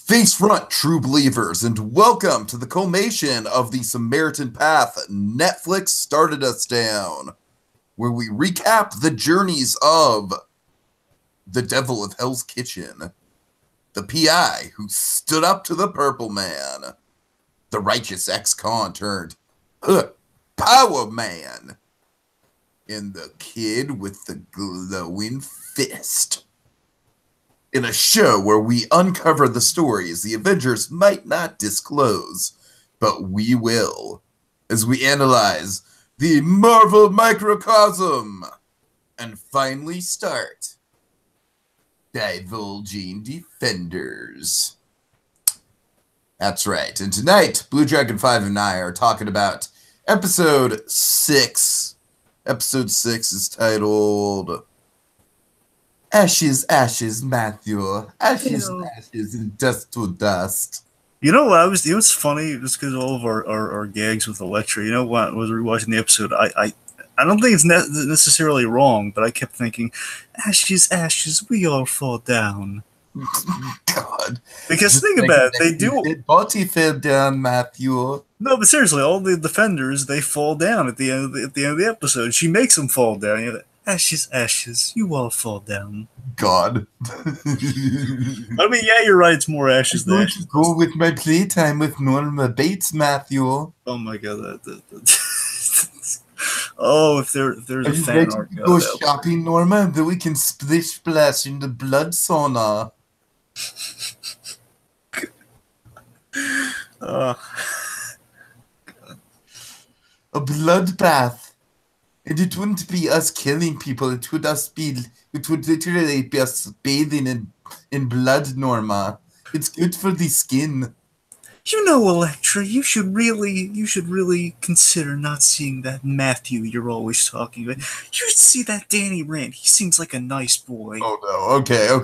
Face front, true believers, and welcome to the culmination of the Samaritan Path Netflix started us down, where we recap the journeys of the Devil of Hell's Kitchen, the PI who stood up to the Purple Man, the righteous ex-con turned Power Man, and the kid with the glowing fist. In a show where we uncover the stories the Avengers might not disclose, but we will, as we analyze the Marvel microcosm and finally start Divulging Defenders. That's right, and tonight, BlueDragonFive and I are talking about Episode 6. Episode 6 is titled Ashes, Ashes, Matthew. Ashes, ashes, and dust to dust. You know what? It was funny just because all of our gags with Elektra. You know what? I was rewatching the episode. I don't think it's necessarily wrong, but I kept thinking, ashes, ashes, we all fall down. God. Because think about it, they do. Body fell down, Matthew. No, but seriously, all the defenders, they fall down at the end of the episode. She makes them fall down. You know, ashes, ashes, you all fall down. God. I mean, yeah, you're right. It's more ashes than ashes. Go with my playtime with Norma Bates, Matthew. Oh my God, oh, if there's a fan art. Go shopping, Norma, then we can splish splash in the blood sauna. A bloodbath. And it wouldn't be us killing people. It would literally be us bathing in blood, Norma. It's good for the skin. You know, Elektra, you should really consider not seeing that Matthew you're always talking about. You should see that Danny Rand. He seems like a nice boy. Oh no. Okay. All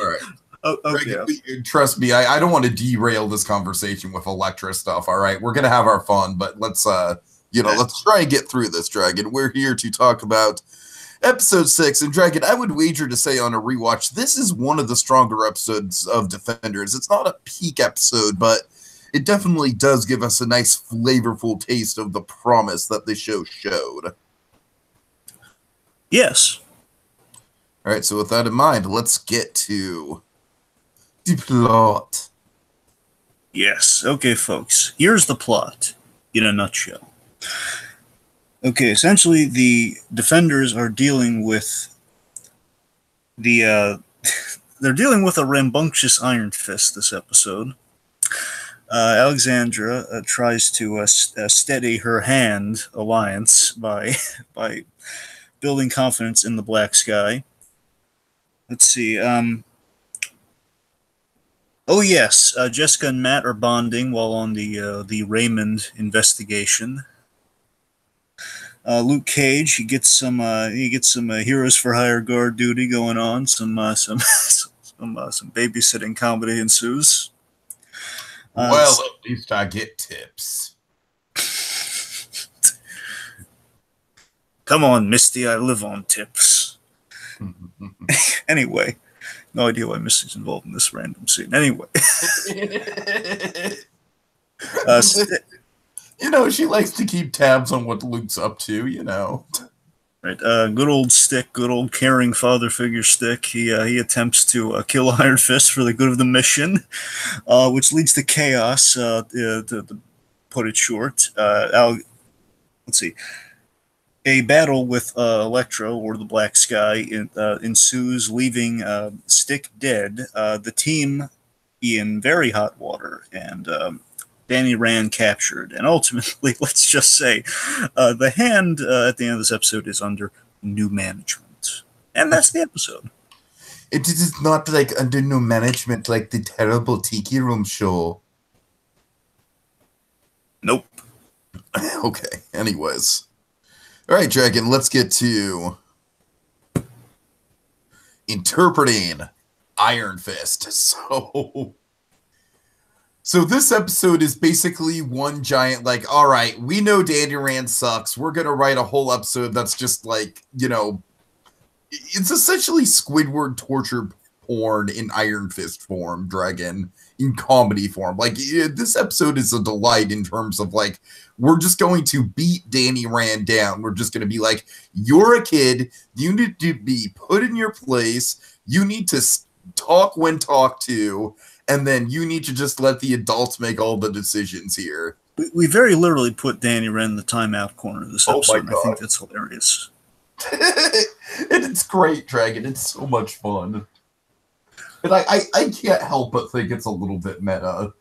right. Okay. Trust me, I don't want to derail this conversation with Elektra stuff. All right, we're gonna have our fun, but let's let's try and get through this, Dragon. We're here to talk about episode 6, and Dragon, I would wager to say on a rewatch, this is one of the stronger episodes of Defenders. It's not a peak episode, but it definitely does give us a nice flavorful taste of the promise that the show showed. Yes. All right, so with that in mind, let's get to the plot. Yes. Okay, folks. Here's the plot in a nutshell. Okay, essentially, the Defenders are dealing with they're dealing with a rambunctious Iron Fist this episode. Alexandra tries to steady her hand alliance by building confidence in the Black Sky. Let's see. Oh yes, Jessica and Matt are bonding while on the Raymond investigation. Luke Cage, he gets some Heroes for Hire guard duty going on. Some babysitting comedy ensues. Well, at least I get tips. Come on, Misty, I live on tips. Anyway, no idea why Misty's involved in this random scene. Anyway. She likes to keep tabs on what Luke's up to, Right, good old Stick, good old caring father figure Stick. He attempts to kill Iron Fist for the good of the mission, which leads to chaos. To put it short, let's see. A battle with Elektra, or the Black Sky, ensues, leaving Stick dead. The team in very hot water, and Danny Rand captured. And ultimately, let's just say, the Hand at the end of this episode is under new management. And that's the episode. It is not like under new management like the terrible Tiki Room show. Nope. Okay, anyways. All right, Dragon, let's get to interpreting Iron Fist. So this episode is basically one giant, all right, we know Danny Rand sucks. We're going to write a whole episode that's just it's essentially Squidward torture porn in Iron Fist form, Dragon, in comedy form. Like, this episode is a delight in terms of, like, we're just going to beat Danny Rand down. We're just going to be like, you're a kid. You need to be put in your place. You need to talk when talked to. And then you need to just let the adults make all the decisions here. We very literally put Danny Rand in the timeout corner of this episode. Oh my God. I think that's hilarious. And it's great, Dragon. It's so much fun. And I can't help but think it's a little bit meta.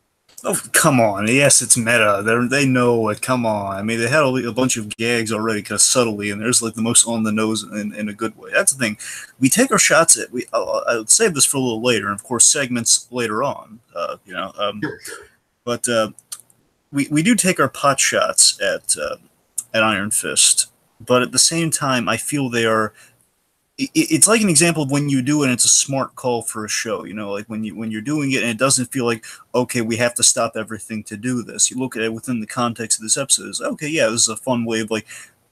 Oh, come on. Yes, it's meta. They know it. Come on. I mean, they had a bunch of gags already kind of subtly, and there's like the most on the nose in a good way. That's the thing. We take our shots at, I would save this for a little later, and of course, segments later on, Sure. But we do take our pot shots at Iron Fist, but at the same time, I feel they are. It's like an example of when you do it and it's a smart call for a show, like when you're doing it and it doesn't feel like, okay, we have to stop everything to do this. You look at it within the context of this episode, it's okay, yeah, this is a fun way of like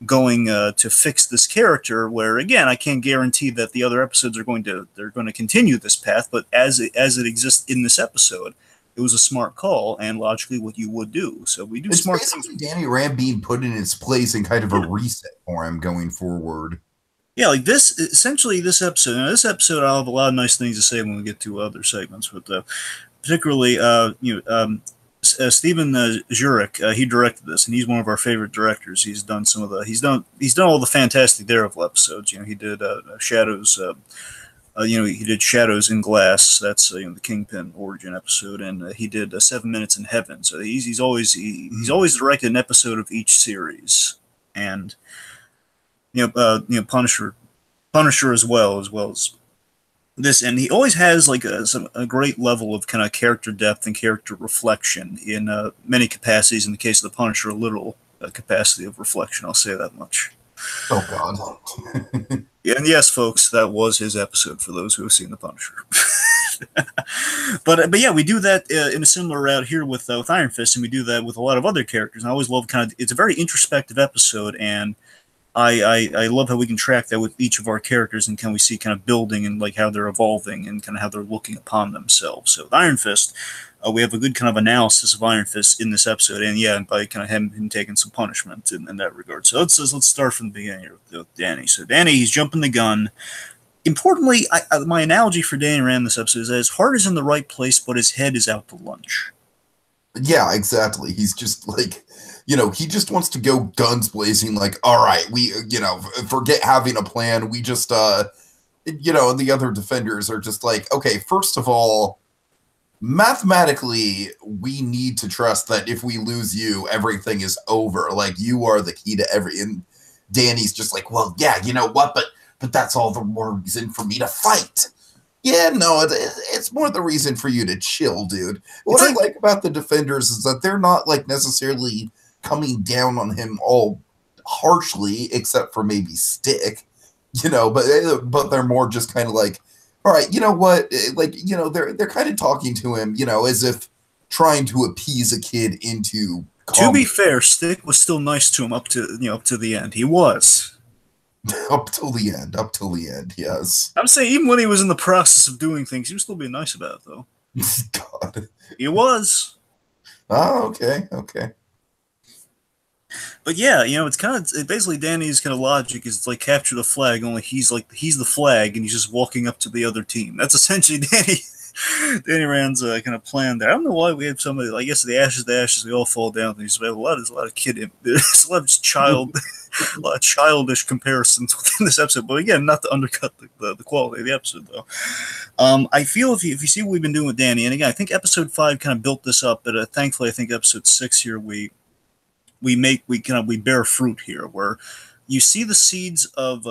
going to fix this character, where again, I can't guarantee that the other episodes they're going to continue this path, but as it exists in this episode, it was a smart call and logically what you would do. So we do smart things. Danny Rand being put in his place and kind of a reset for him going forward. Yeah, like this, essentially this episode. Now, this episode, I'll have a lot of nice things to say when we get to other segments, but particularly, Steven Jurek, he directed this, and he's one of our favorite directors. He's done he's done all the fantastic Daredevil episodes. He did Shadows. He did Shadows in Glass. That's the Kingpin origin episode, and he did 7 Minutes in Heaven. So he's always directed an episode of each series, and. Punisher as well as this, and he always has like a great level of kind of character depth and character reflection in many capacities. In the case of the Punisher, a literal capacity of reflection. I'll say that much. Oh God. And yes, folks, that was his episode for those who have seen the Punisher. But yeah, we do that in a similar route here with Iron Fist, and we do that with a lot of other characters. And I always love it's a very introspective episode, and I love how we can track that with each of our characters, and can we see kind of building and like how they're evolving and kind of how they're looking upon themselves. So with Iron Fist, we have a good kind of analysis of Iron Fist in this episode, and yeah, and by kind of him taking some punishment in that regard. So let's start from the beginning here with Danny. So Danny, he's jumping the gun. Importantly, my analogy for Danny Rand in this episode is that his heart is in the right place, but his head is out to lunch. Yeah, exactly. He's just like, he just wants to go guns blazing, like, all right, we, forget having a plan. We just, and the other defenders are just like, okay, first of all, mathematically, we need to trust that if we lose you, everything is over. Like, you are the key to and Danny's just like, well, yeah, you know what, but that's all the more reason for me to fight. Yeah, no, it's more the reason for you to chill, dude. What I like about the defenders is that they're not like necessarily coming down on him all harshly, except for maybe Stick, but they're more just kind of like, all right, you know what, like, they're kind of talking to him, as if trying to appease a kid into calm. To be fair, Stick was still nice to him up to the end. He was. Up till the end, yes. I'm saying even when he was in the process of doing things, he was still being nice about it, though. God. He was. Oh, okay. But yeah, it's basically Danny's kind of logic is like capture the flag, only he's the flag and he's just walking up to the other team. That's essentially Danny Rand's kind of plan there. I don't know why we have somebody, I guess the ashes, we all fall down. There's a lot of kid, there's a lot of a lot of childish comparisons within this episode. But again, not to undercut the quality of the episode, though. I feel if you see what we've been doing with Danny, and again, I think episode 5 kind of built this up, but thankfully, I think episode 6 here we bear fruit here, where you see the seeds of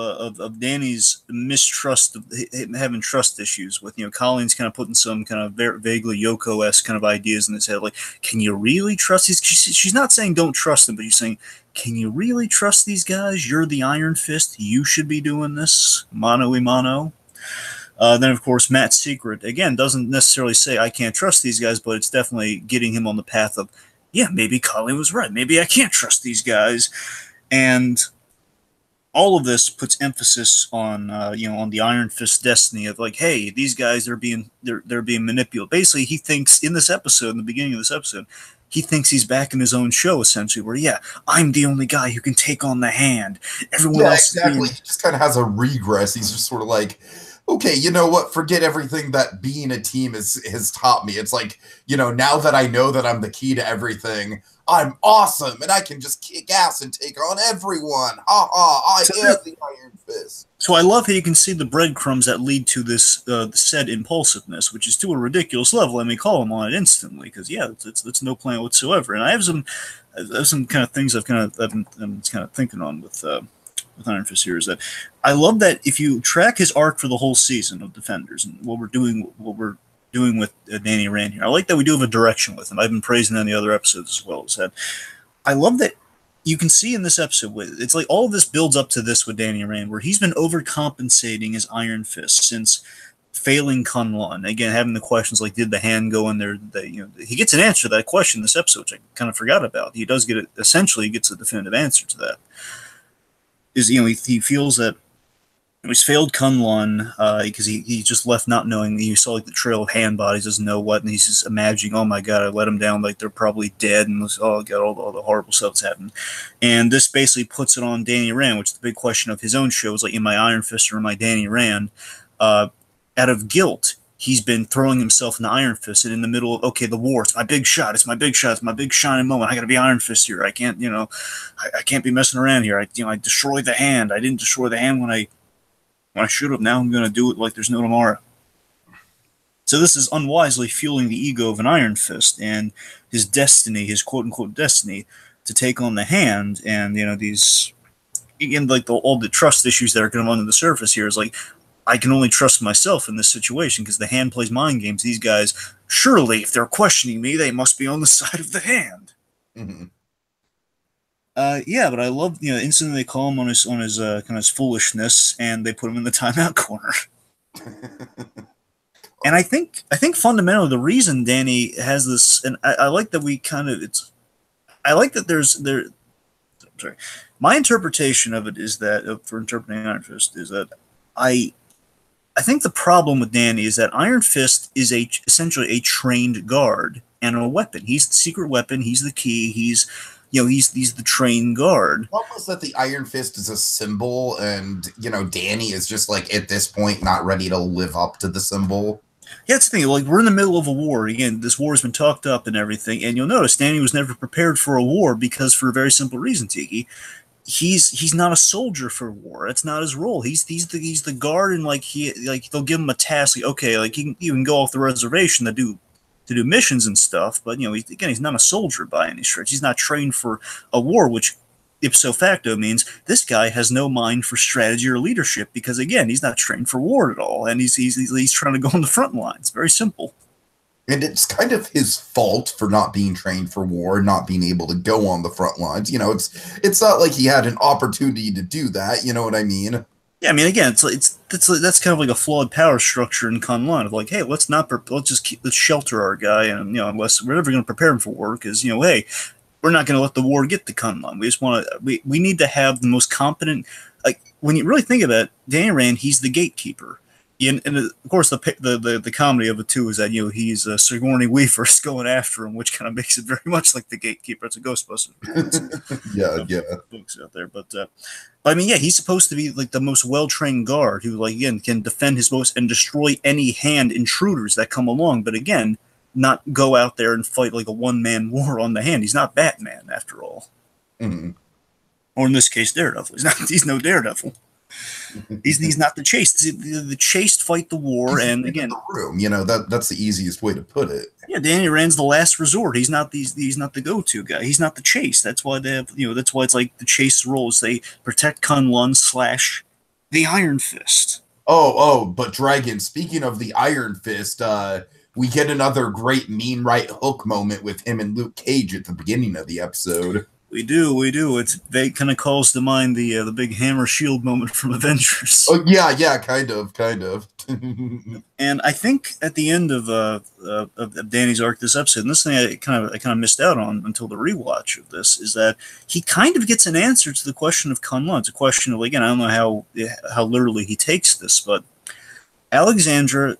Danny's mistrust, of him having trust issues with, Colleen's kind of putting some kind of vaguely Yoko-esque kind of ideas in his head, like, can you really trust these? She's not saying don't trust them, but she's saying, can you really trust these guys? You're the Iron Fist. You should be doing this. Mano y mano. Then, of course, Matt's secret, again, doesn't necessarily say I can't trust these guys, but it's definitely getting him on the path of, yeah, maybe Colleen was right. Maybe I can't trust these guys. And all of this puts emphasis on on the Iron Fist destiny of like, hey, these guys are they're being manipulated. Basically, he thinks in this episode, in the beginning of this episode, he thinks he's back in his own show essentially, where I'm the only guy who can take on the Hand. Everyone else, exactly. He just kind of has a regress. He's just sort of like, okay, you know what? Forget everything that being a team has taught me. It's like, now that I know that I'm the key to everything, I'm awesome, and I can just kick ass and take on everyone. Ha ha! I am the Iron Fist. So I love how you can see the breadcrumbs that lead to this said impulsiveness, which is to a ridiculous level. Let me call him on it instantly, because it's no plan whatsoever. And I have some kind of things I'm kind of thinking on with Iron Fist here, is that I love that if you track his arc for the whole season of Defenders and what we're doing with Danny Rand here, I like that we do have a direction with him. I've been praising that in the other episodes as well. Is that I love that you can see in this episode, it's like all of this builds up to this with Danny Rand, where he's been overcompensating as Iron Fist since failing Kunlun. Again, having the questions like, did the Hand go in there? He gets an answer to that question in this episode, which I kind of forgot about. He does get it. Essentially, he gets a definitive answer to that. He feels that he's failed Kunlun because he just left not knowing. He saw like the trail of Hand bodies, doesn't know what, and he's just imagining, oh my god, I let them down, like they're probably dead, and all the horrible stuff that's happened. And this basically puts it on Danny Rand, which is the big question of his own show, is like, am I Iron Fist or am I Danny Rand? Out of guilt, he's been throwing himself in the Iron Fist, and in the middle of, okay, the war, it's my big shot, it's my big shining moment. I got to be Iron Fist here. I can't, I can't be messing around here. I destroyed the Hand. I didn't destroy the Hand when I should have. Now I'm going to do it like there's no tomorrow. So this is unwisely fueling the ego of an Iron Fist and his destiny, his quote-unquote destiny, to take on the Hand. And, these, again, like all the trust issues that are going under the surface here is like, I can only trust myself in this situation because the Hand plays mind games. These guys, surely, if they're questioning me, they must be on the side of the Hand. Mm-hmm. But I love, instantly they call him on his kind of his foolishness, and they put him in the timeout corner. And I think fundamentally the reason Danny has this, and I like that I like that sorry, my interpretation of it is that for interpreting Iron Fist is that I think the problem with Danny is that Iron Fist is essentially a trained guard and a weapon. He's the secret weapon. He's the key. He's the trained guard. Almost that the Iron Fist is a symbol, and Danny is just like at this point not ready to live up to the symbol. Yeah, that's the thing. Like, we're in the middle of a war. Again, this war has been talked up and everything, and you'll notice Danny was never prepared for a war because, for a very simple reason, Tiki, he's not a soldier for war. That's not his role. He's the guard, and they'll give him a task. Like, okay, like you can go off the reservation to do missions and stuff, but he's not a soldier by any stretch. He's not trained for a war, which ipso facto means this guy has no mind for strategy or leadership because, again, he's not trained for war at all, and he's trying to go on the front lines. Very simple. And it's kind of his fault for not being trained for war, not being able to go on the front lines. It's not like he had an opportunity to do that. You know what I mean? Yeah, I mean, again, that's kind of like a flawed power structure in Kunlun of like, hey, let's shelter our guy, and unless we're never going to prepare him for war, because hey, we're not going to let the war get to Kunlun. We just want to. We need to have the most competent. Like, when you really think about it, Danny Rand, he's the gatekeeper. And of course, the comedy of it too is that he's Sigourney Weaver's going after him, which kind of makes it very much like the gatekeeper. It's a Ghostbusters. Books out there, but I mean, yeah, he's supposed to be like the most well-trained guard who, like, again, can defend his most and destroy any Hand intruders that come along. But again, not go out there and fight like a one-man war on the Hand. He's not Batman after all, or in this case, Daredevil. He's no Daredevil. He's not the chased. The chased fight the war, and again, the room. That's the easiest way to put it. Yeah, Danny Rand's the last resort. He's not the go-to guy. He's not the chase. That's why they have. That's why it's like the chase roles. They protect Kunlun / the Iron Fist. But Dragon. Speaking of the Iron Fist, we get another great mean right hook moment with him and Luke Cage at the beginning of the episode. We do, we do. They kind of calls to mind the big hammer shield moment from Avengers. Oh yeah, kind of. And I think at the end of Danny's arc this episode, and this thing I kind of missed out on until the rewatch of this, is that he kind of gets an answer to the question of Kunlun. It's a question of, again, I don't know how literally he takes this, but Alexandra,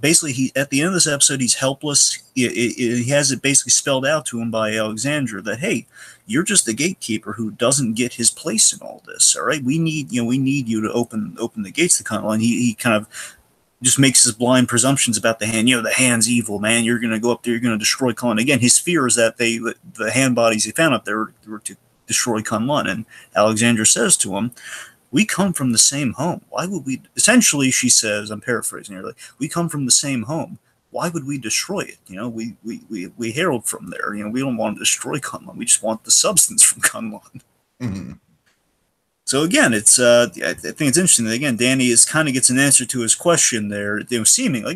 basically, at the end of this episode, he's helpless. He has it basically spelled out to him by Alexandra that, hey, you're just the gatekeeper who doesn't get his place in all this. All right, we need you to open the gates to Kunlun. He kind of just makes his blind presumptions about the hand. The hand's evil, man. You're going to go up there, you're going to destroy Kunlun. Again, his fear is that the hand bodies he found up there were to destroy Kunlun. And Alexandra says to him, we come from the same home. Why would we? Essentially, she says, I'm paraphrasing here, like, we come from the same home. Why would we destroy it? We herald from there. We don't want to destroy Kunlun. We just want the substance from Kunlun. Mm-hmm. So again, I think it's interesting that, again, Danny kind of gets an answer to his question there. Seeming they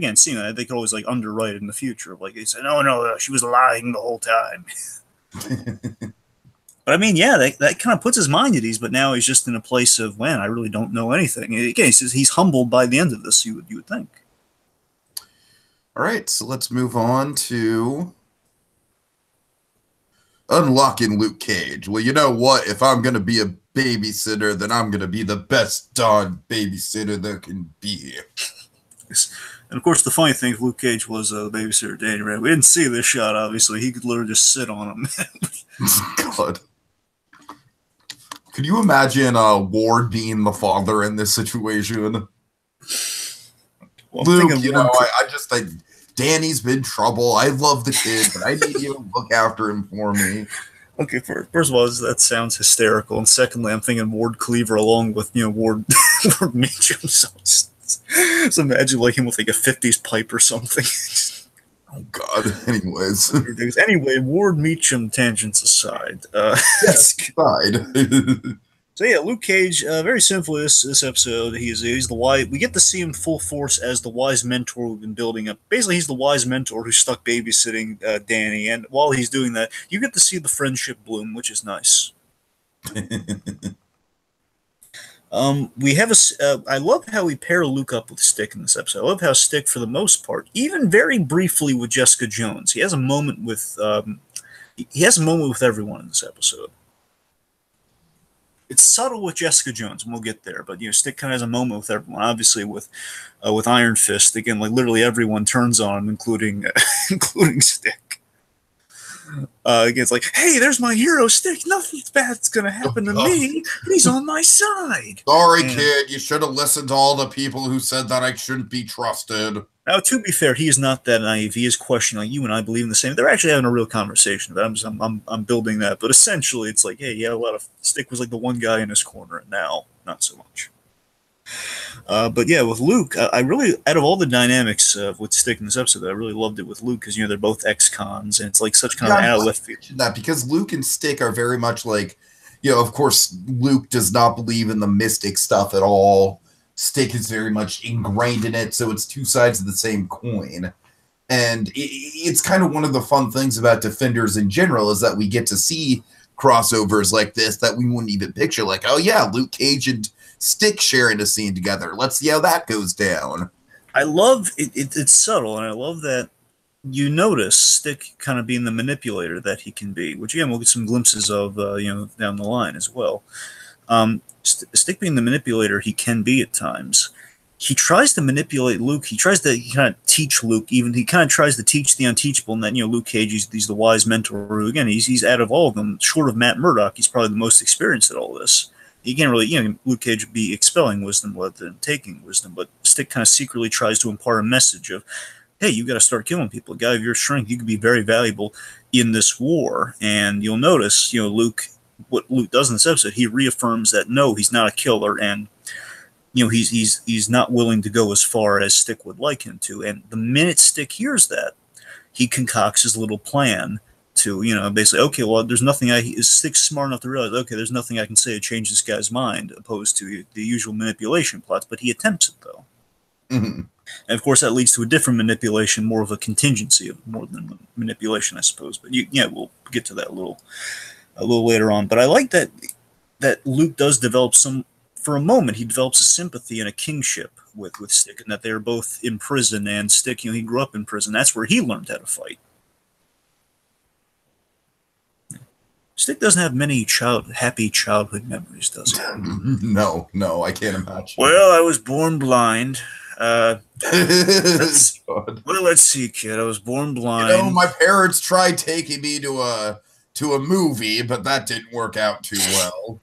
could always underwrite it in the future. Like he said, no, she was lying the whole time. But I mean, yeah, that kind of puts his mind at ease. But now he's just in a place of, man, I really don't know anything. And again, he says he's humbled by the end of this. You would think. All right, so let's move on to unlocking Luke Cage. Well, you know what? If I'm gonna be a babysitter, then I'm gonna be the best dog babysitter there can be. And of course, the funny thing, if Luke Cage was the babysitter Danny ran, we didn't see this shot. Obviously, he could literally just sit on him. God. Could you imagine Ward being the father in this situation? Well, Luke, I just think Danny's been trouble. I love the kid, but I need you to look after him for me. Okay, first of all, that sounds hysterical, and secondly, I'm thinking Ward Cleaver along with Ward Meacham. So imagine him with a 50s pipe or something. Oh God. Anyways. Anyway, Ward Meacham tangents aside. Yes, aside. So yeah, Luke Cage. Very simply, this episode, he's the wise. We get to see him full force as the wise mentor we've been building up. Basically, he's the wise mentor who's stuck babysitting Danny, and while he's doing that, you get to see the friendship bloom, which is nice. We have I love how we pair Luke up with Stick in this episode. I love how Stick, for the most part, even very briefly with Jessica Jones, he has a moment with everyone in this episode. It's subtle with Jessica Jones, and we'll get there. But Stick kind of has a moment with everyone. Obviously, with Iron Fist, again, literally everyone turns on him, including Stick. It's like, hey, there's my hero, Stick. Nothing bad's gonna happen to me. He's on my side. Sorry, kid. You should have listened to all the people who said that I shouldn't be trusted. Now, to be fair, he is not that naive. He is questioning, you and I believe in the same. They're actually having a real conversation. But I'm building that. But essentially, it's like, hey, yeah, Stick was like the one guy in his corner, and now not so much. But yeah, with Luke, I really, out of all the dynamics with Stick in this episode, I really loved it with Luke because they're both ex-cons, and it's like such kind of out of left field. That because Luke and Stick are very much like, of course, Luke does not believe in the mystic stuff at all. Stick is very much ingrained in it, so it's two sides of the same coin. And it's kind of one of the fun things about Defenders in general is that we get to see crossovers like this that we wouldn't even picture. Like, oh yeah, Luke Cage and Stick sharing a scene together. Let's see how that goes down. I love it. It's subtle, and I love that you notice Stick kind of being the manipulator that he can be, which again we'll get some glimpses of, down the line as well. Stick being the manipulator he can be at times. He tries to manipulate Luke. He kind of teach Luke. Even he kind of tries to teach the unteachable. And then Luke Cage, he's the wise mentor. Who, again, he's out of all of them, short of Matt Murdock, he's probably the most experienced at all this. He can't really, Luke Cage would be expelling wisdom rather than taking wisdom. But Stick kind of secretly tries to impart a message of, hey, you got to start killing people. A guy of your strength, you could be very valuable in this war. And you'll notice, what Luke does in this episode, he reaffirms that no, he's not a killer, and he's not willing to go as far as Stick would like him to. And the minute Stick hears that, he concocts his little plan to, basically, okay, well, there's nothing Stick's smart enough to realize, okay, there's nothing I can say to change this guy's mind, opposed to the usual manipulation plots, but he attempts it, though. Mm-hmm. And, of course, that leads to a different manipulation, more of a contingency, more than manipulation, I suppose. But, we'll get to that a little a little later on. But I like that Luke does develop for a moment, he develops a sympathy and a kingship with Stick, and that they're both in prison, and Stick, he grew up in prison. That's where he learned how to fight. Stick doesn't have many happy childhood memories, does he? No, I can't imagine. Well, I was born blind. Let's see, kid. I was born blind. My parents tried taking me to a movie, but that didn't work out too well.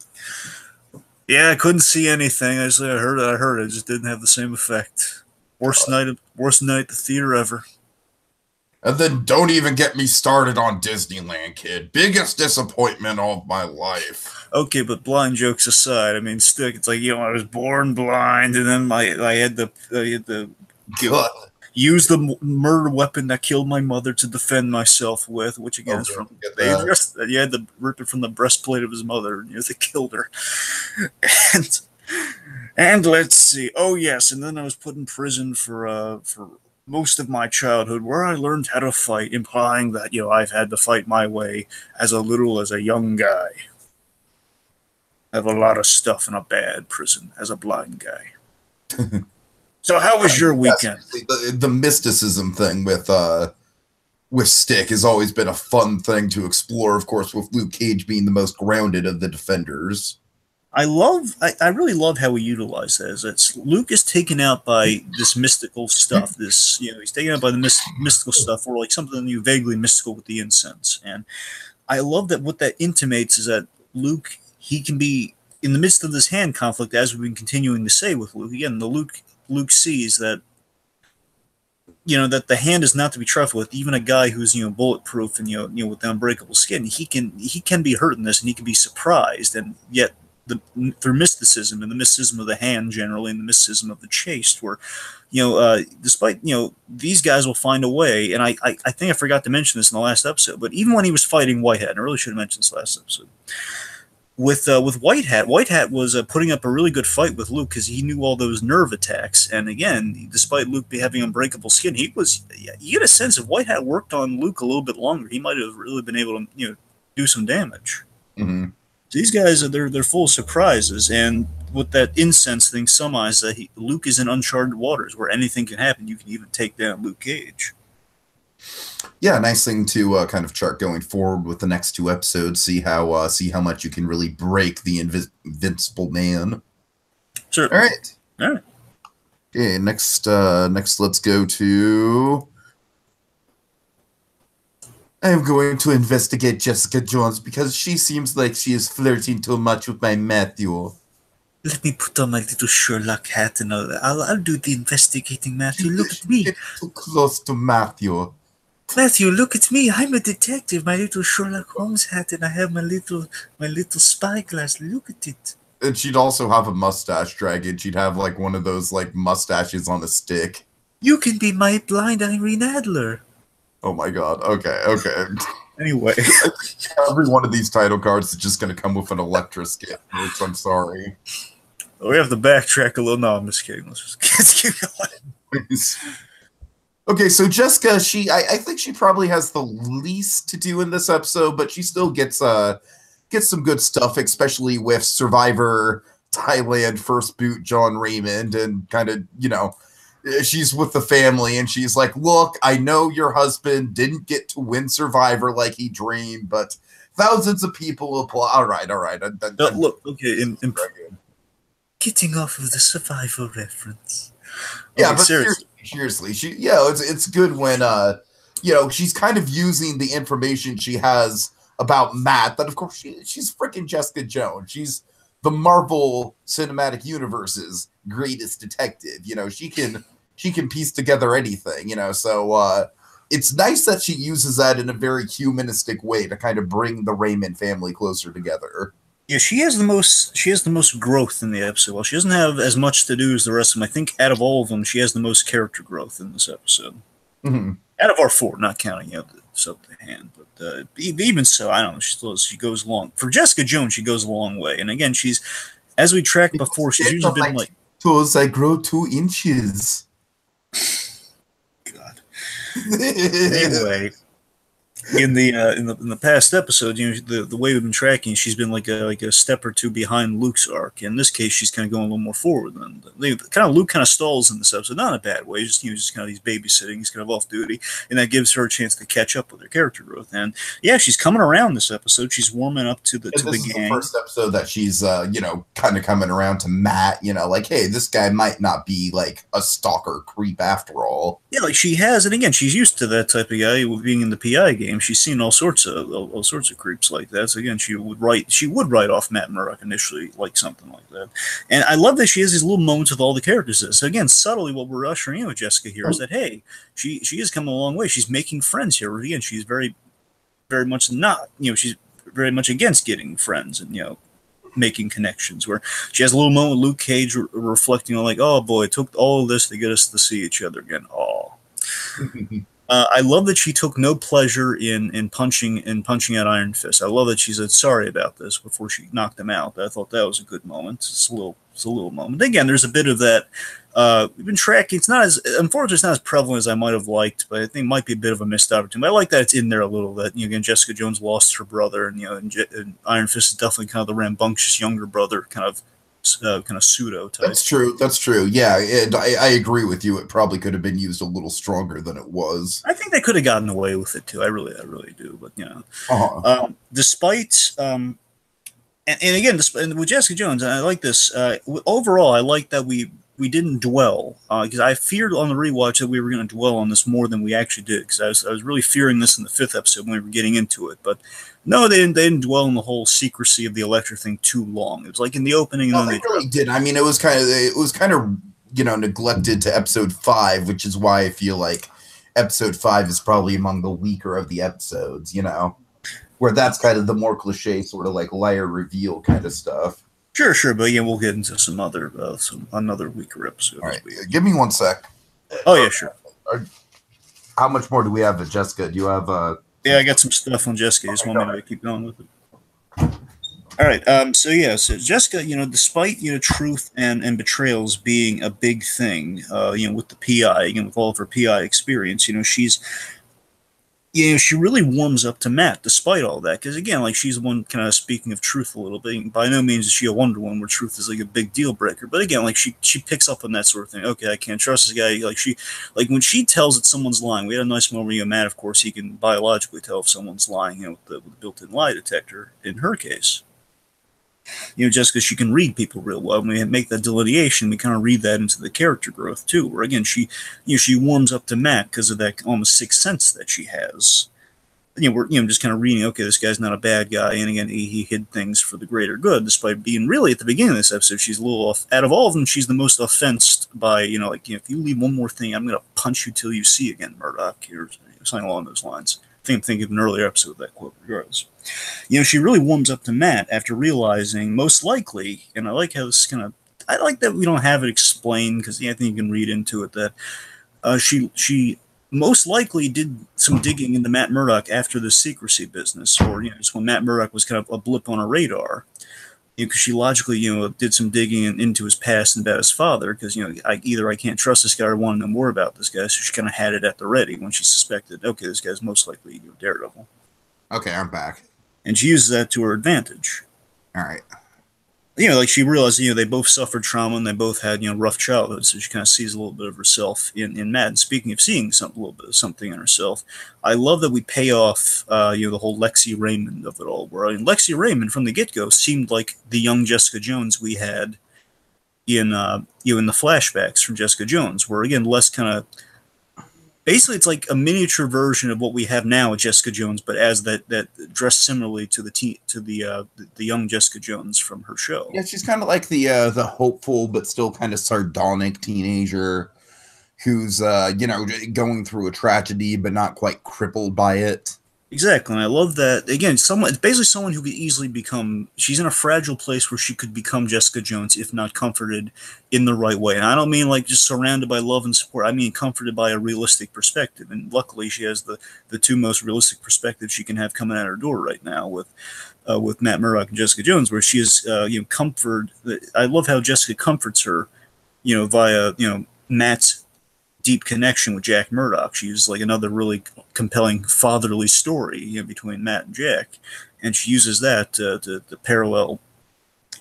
Yeah, I couldn't see anything. I heard it. Just didn't have the same effect. Worst night at the theater ever. And then don't even get me started on Disneyland, kid. Biggest disappointment of my life. Okay, but blind jokes aside, I mean, Stick, it's like, I was born blind, and then I had to use the murder weapon that killed my mother to defend myself with, which again is from you had to rip it from the breastplate of his mother, and they killed her. And let's see. Oh yes, and then I was put in prison for most of my childhood, where I learned how to fight, implying that I've had to fight my way as a young guy. I have a lot of stuff in a bad prison as a blind guy. So how was your weekend? The mysticism thing with Stick has always been a fun thing to explore, of course, with Luke Cage being the most grounded of the defenders. I really love how we utilize that. Luke is taken out by this mystical stuff. He's taken out by the mystical stuff, or like something vaguely mystical with the incense. And I love that what that intimates is that Luke, he can be in the midst of this hand conflict, as we've been continuing to say with Luke. Again, Luke sees that that the hand is not to be trifled with. Even a guy who's bulletproof and with the unbreakable skin, he can be hurt in this, and he can be surprised, and yet through mysticism and the mysticism of the hand generally, and the mysticism of the chaste, where despite these guys will find a way. And I think I forgot to mention this in the last episode, but even when he was fighting Whitehead, and I really should have mentioned this last episode, with Whitehead was putting up a really good fight with Luke, because he knew all those nerve attacks. And again, despite Luke having unbreakable skin, you get a sense if Whitehead worked on Luke a little bit longer, he might have really been able to do some damage. Mm-hmm. These guys they're full of surprises, and with that incense thing, summarizes that Luke is in uncharted waters where anything can happen. You can even take down Luke Cage. Yeah, nice thing to kind of chart going forward with the next two episodes. See how much you can really break the invincible man. Certainly. All right. Okay. Next, let's go to. I am going to investigate Jessica Jones because she seems like she is flirting too much with my Matthew. Let me put on my little Sherlock hat and I'll do the investigating, Matthew. Look at me. Get too close to Matthew. Matthew, look at me. I'm a detective. My little Sherlock Holmes hat, and I have my little spyglass. Look at it. And she'd also have a mustache dragon. She'd have like one of those like mustaches on a stick. You can be my blind Irene Adler. Oh my god. Okay. Anyway. Every one of these title cards is just going to come with an Electra skin, which I'm sorry. We have to backtrack a little. No, I'm just kidding. Let's keep going. Okay, so Jessica, I think she probably has the least to do in this episode, but she still gets some good stuff, especially with Survivor Thailand first boot John Raymond, and kind of, she's with the family, and she's like, look, I know your husband didn't get to win Survivor like he dreamed, but thousands of people apply. All right. Look, okay, getting off of the Survivor reference. Yeah, but seriously, it's good when she's kind of using the information she has about Matt. But of course, she's freaking Jessica Jones. She's the Marvel Cinematic Universe's greatest detective. She can piece together anything. So it's nice that she uses that in a very humanistic way to kind of bring the Raymond family closer together. Yeah, she has the most growth in the episode. Well, she doesn't have as much to do as the rest of them. I think out of all of them, she has the most character growth in this episode. Mm-hmm. Out of our four, not counting the hand. But even so, I don't know. She goes long. For Jessica Jones, she goes a long way. And again, as we tracked before, she's usually been like... Toes, I grow 2 inches. God. Anyway... in the past episode, the way we've been tracking, she's been like a step or two behind Luke's arc. In this case, she's kind of going a little more forward than Luke kind of stalls in this episode, not in a bad way. Just kind of he's babysitting, he's kind of off duty, and that gives her a chance to catch up with her character growth. And yeah, she's coming around this episode. She's warming up to the And this is gang. the first episode that she's kind of coming around to Matt. Like, hey, this guy might not be like a stalker creep after all. Yeah, like she has, and again, she's used to that type of guy being in the PI game. She's seen all sorts of creeps like that. So again, she would write off Matt Murdock initially, like something like that. And I love that she has these little moments with all the characters. So again, subtly, what we're ushering in with Jessica here is that hey, she is coming a long way. She's making friends here. Again, she's very, very much not. She's very much against getting friends and making connections, where she has a little moment with Luke Cage reflecting on like, oh boy, it took all of this to get us to see each other again. Oh. I love that she took no pleasure in punching out Iron Fist. I love that she said sorry about this before she knocked him out. I thought that was a good moment. It's a little moment. Again, there's a bit of that. We've been tracking. It's not as unfortunately, it's not as prevalent as I might have liked, but I think it might be a bit of a missed opportunity. But I like that it's in there a little. That again, Jessica Jones lost her brother, and Iron Fist is definitely kind of the rambunctious younger brother, kind of pseudo type. That's true. Yeah, I agree with you. It probably could have been used a little stronger than it was. I think they could have gotten away with it too. I really do. But despite and again, with Jessica Jones, and I like this. Overall, I like that we didn't dwell because I feared on the rewatch that we were going to dwell on this more than we actually did, because I was really fearing this in the 5th episode when we were getting into it. But no, they didn't dwell on the whole secrecy of the Electra thing too long. It was like in the opening. No, they really did. I mean, it was kind of neglected to episode 5, which is why I feel like episode 5 is probably among the weaker of the episodes. Where that's kind of the more cliche sort of like layer reveal kind of stuff. Sure, but yeah, we'll get into some another weaker episode. All right, give me 1 sec. Oh yeah, sure. How much more do we have of Jessica? Do you have Yeah, I got some stuff on Jessica. Just want me to keep going with it. All right. So Jessica, despite truth and betrayals being a big thing, with the PI, again with all of her PI experience, she really warms up to Matt despite all that. Because again, like she's the one kind of speaking of truth a little bit. By no means is she a Wonder Woman where truth is like a big deal breaker. But again, like she picks up on that sort of thing. Okay, I can't trust this guy. Like when she tells that someone's lying. We had a nice moment where Matt, of course, he can biologically tell if someone's lying. With the built-in lie detector. In her case, just because she can read people real well. When we make that delineation, we kind of read that into the character growth too. Where again, she warms up to Matt because of that almost sixth sense that she has. We're just kind of reading. Okay, this guy's not a bad guy, and again, he hid things for the greater good. Despite being really at the beginning of this episode, she's a little off. Out of all of them, she's the most offensed by if you leave one more thing, I'm gonna punch you till you see again, Murdoch, or something along those lines. I think I'm thinking of an earlier episode of that quote, regardless. She really warms up to Matt after realizing, most likely, and I like how this I like that we don't have it explained, because I think you can read into it that she most likely did some digging into Matt Murdock after the secrecy business, or just when Matt Murdock was kind of a blip on her radar. Because she logically, did some digging into his past and about his father, because, either I can't trust this guy or want to know more about this guy, so she kind of had it at the ready when she suspected, okay, this guy's most likely Daredevil. Okay, I'm back. And she uses that to her advantage. All right. Like she realized, they both suffered trauma and they both had, rough childhoods, so she kind of sees a little bit of herself in Matt. And speaking of seeing a little bit of something in herself, I love that we pay off, the whole Lexi Raymond of it all. Where Lexi Raymond from the get-go seemed like the young Jessica Jones we had in the flashbacks from Jessica Jones, where again less kind of. Basically, it's like a miniature version of what we have now with Jessica Jones, but as that dressed similarly to the young Jessica Jones from her show. Yeah, she's kind of like the hopeful but still kind of sardonic teenager who's going through a tragedy but not quite crippled by it. Exactly, and I love that. Again, it's basically someone who could easily become. She's in a fragile place where she could become Jessica Jones if not comforted in the right way. And I don't mean like just surrounded by love and support. I mean comforted by a realistic perspective. And luckily, she has the two most realistic perspectives she can have coming at her door right now with Matt Murdock and Jessica Jones, where she is comfort. I love how Jessica comforts her, via Matt's deep connection with Jack Murdoch. She uses like another really compelling fatherly story, you know, between Matt and Jack, and she uses that to parallel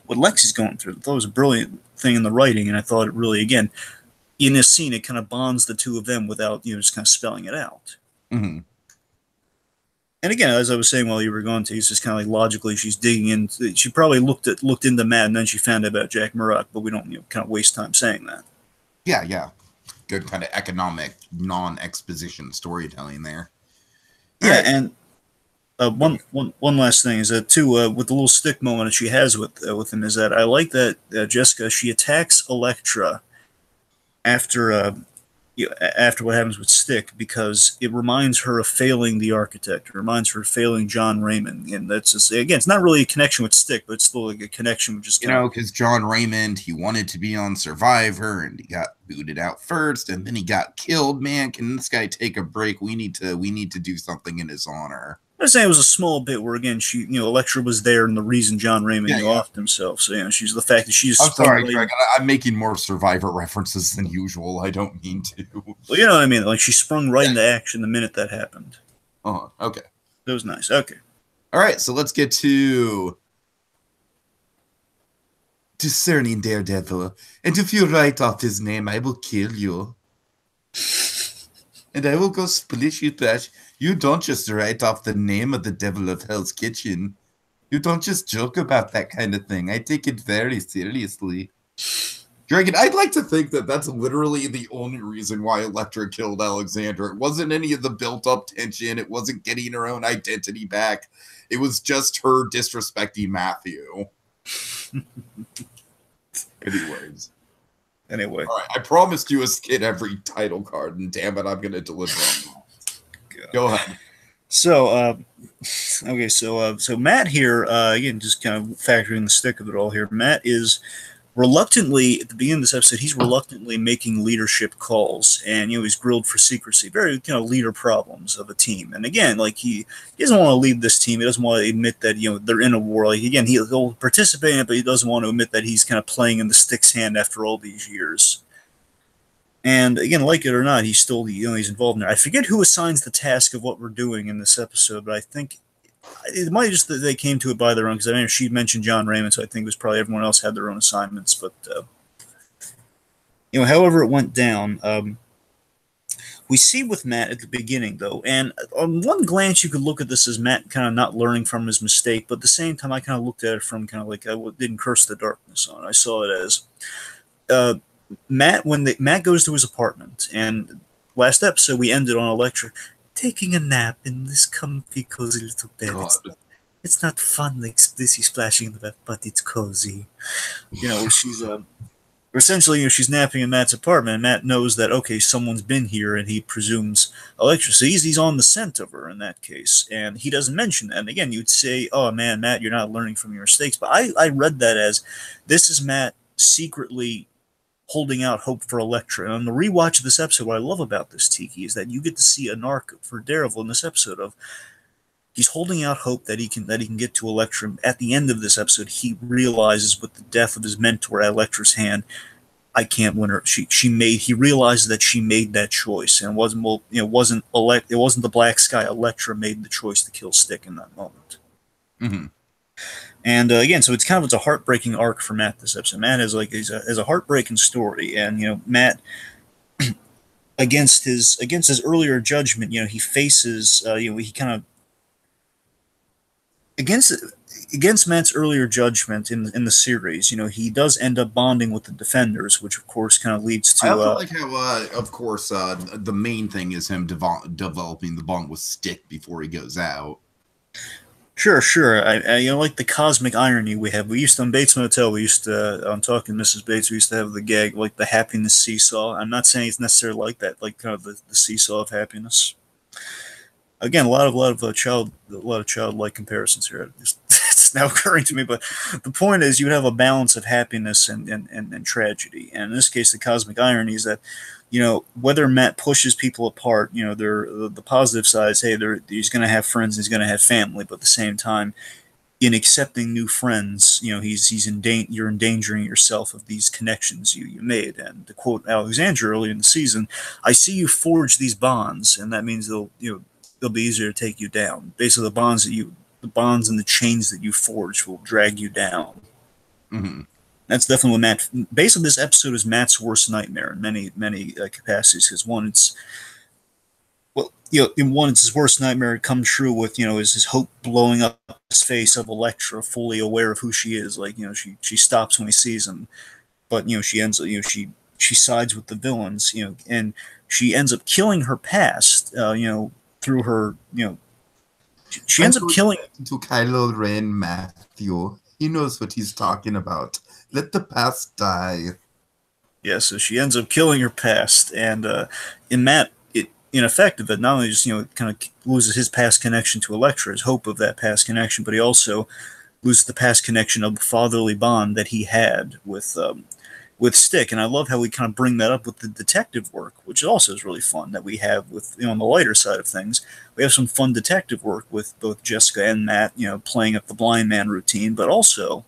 what Lexi's going through. I thought it was a brilliant thing in the writing, and I thought it really, again, in this scene, it kind of bonds the two of them without, you know, just kind of spelling it out. Mm-hmm. And again, as I was saying while you were going to, it's just kind of like logically she's digging into. She probably looked into Matt, and then she found out about Jack Murdoch, but we don't, you know, kind of waste time saying that. Yeah, yeah. Good kind of economic, non-exposition storytelling there. Yeah, right. And one last thing is that too, with the little stick moment that she has with him, is that I like that Jessica, she attacks Elektra after after what happens with Stick, because it reminds her of failing the architect. It reminds her of failing John Raymond, and that's just, again, it's not really a connection with Stick, but it's still like a connection with just, you know, because John Raymond, he wanted to be on Survivor, and he got booted out first, and then he got killed. Man, can this guy take a break? We need to do something in his honor. I was saying it was a small bit where, again, she, you know, Elektra was there, and the reason John Raymond offed himself. So, you know, she's the fact that she's. I'm sorry, Greg. I'm making more Survivor references than usual. I don't mean to. Well, you know what I mean. Like, she sprung right into action the minute that happened. Oh, okay. That was nice. Okay. All right, so let's get to discerning Daredevil. And if you write off his name, I will kill you. And I will go split you trash. You don't just write off the name of the devil of Hell's Kitchen. You don't just joke about that kind of thing. I take it very seriously. Dragon, I'd like to think that that's literally the only reason why Elektra killed Alexandra. It wasn't any of the built-up tension. It wasn't getting her own identity back. It was just her disrespecting Matthew. Anyways. Anyway. All right, I promised you a skit every title card, and damn it, I'm going to deliver on that. Go ahead. So, okay, so Matt here, again, just kind of factoring the stick of it all here. Matt is reluctantly, at the beginning of this episode, he's reluctantly making leadership calls, and, you know, he's grilled for secrecy, very, you know, leader problems of a team. And again, like, he doesn't want to lead this team. He doesn't want to admit that, you know, they're in a war. Like, again, he'll participate in it, but he doesn't want to admit that he's kind of playing in the stick's hand after all these years. And again, like it or not, he's still, you know, he's involved in it. I forget who assigns the task of what we're doing in this episode, but I think it might just that they came to it by their own, because I know she mentioned John Raymond, so I think it was probably everyone else had their own assignments. But you know, however it went down, we see with Matt at the beginning, though, and on one glance you could look at this as Matt kind of not learning from his mistake, but at the same time I kind of looked at it from kind of like I didn't curse the darkness on it. I saw it as Matt, Matt goes to his apartment, and last episode we ended on Elektra taking a nap in this comfy, cozy little bed. It's not fun like this, he's splashing in the bed, but it's cozy. You know, she's essentially, you know, she's napping in Matt's apartment, and Matt knows that, okay, someone's been here, and he presumes Elektra. So he's on the scent of her in that case, and he doesn't mention that. And again, you'd say, oh man, Matt, you're not learning from your mistakes. But I read that as this is Matt secretly holding out hope for Elektra. And on the rewatch of this episode, what I love about this, Tiki, is that you get to see an arc for Daredevil in this episode of he's holding out hope that he can get to Elektra. At the end of this episode, he realizes with the death of his mentor at Elektra's hand, I can't win her. He realizes that she made that choice, and it wasn't the Black Sky. Elektra made the choice to kill Stick in that moment. Mm-hmm. And again, so it's a heartbreaking arc for Matt this episode. Matt has a heartbreaking story, and you know, Matt against his earlier judgment, you know, he faces he kind of against Matt's earlier judgment in the series, you know, he does end up bonding with the Defenders, which of course kind of leads to. I also like how, of course, the main thing is him developing the bond with Stick before he goes out. Sure. I you know, like the cosmic irony we have. We used to, on Bates Motel, we used to, on Talking Mrs. Bates, we used to have the gag, like the happiness seesaw. I'm not saying it's necessarily like that, like kind of the seesaw of happiness. Again, a lot of childlike comparisons here. It's now occurring to me, but the point is, you would have a balance of happiness and tragedy. And in this case, the cosmic irony is that, you know, whether Matt pushes people apart, you know, the positive side is, hey, he's going to have friends, he's going to have family, but at the same time, in accepting new friends, you're endangering yourself of these connections you made. And to quote Alexandra earlier in the season, I see you forge these bonds, and that means they'll be easier to take you down. Basically, the bonds and the chains that you forge will drag you down. Mm-hmm. That's definitely what Matt. Basically, this episode is Matt's worst nightmare in many capacities. Because one, it's his worst nightmare come true with is his hope blowing up his face of Elektra, fully aware of who she is. Like she stops when he sees him, but she ends up she sides with the villains. And she ends up killing her past. Through her she ends up killing to Kylo Ren, Matthew. He knows what he's talking about. Let the past die. Yeah, so she ends up killing her past, and in Matt, in effect, that not only just kind of loses his past connection to Elektra, his hope of that past connection, but he also loses the past connection of the fatherly bond that he had with Stick. And I love how we kind of bring that up with the detective work, which also is really fun that we have with on the lighter side of things. We have some fun detective work with both Jessica and Matt, playing up the blind man routine, but also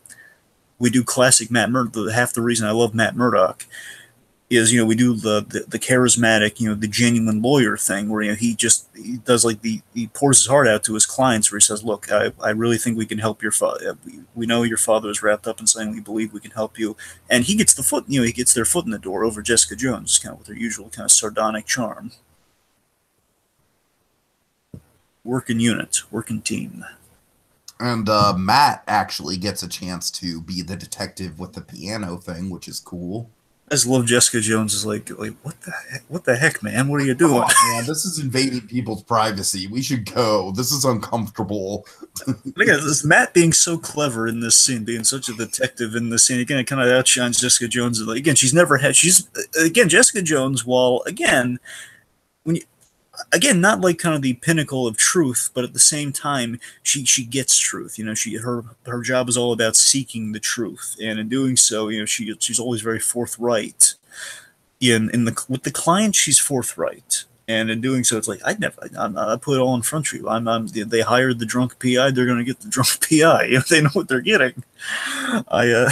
we do classic Matt Murdock. Half the reason I love Matt Murdock is we do the charismatic, the genuine lawyer thing where he does he pours his heart out to his clients where he says, look, I really think we can help your father. We know your father is wrapped up in something. We believe we can help you. And he gets he gets their foot in the door over Jessica Jones, kind of with her usual kind of sardonic charm. Working unit, working team. And Matt actually gets a chance to be the detective with the piano thing, which is cool. I just love Jessica Jones is like what the heck, man? What are you doing? Oh, man, this is invading people's privacy. We should go. This is uncomfortable. Look at this Matt being so clever in this scene, being such a detective in this scene. Again, it kind of outshines Jessica Jones. Again, she's Jessica Jones. While again, not like kind of the pinnacle of truth, but at the same time, she gets truth. Her job is all about seeking the truth, and in doing so, she's always very forthright. With the client, she's forthright, and in doing so, it's like I put it all in front of you. They hired the drunk PI, they're going to get the drunk PI. They know what they're getting. I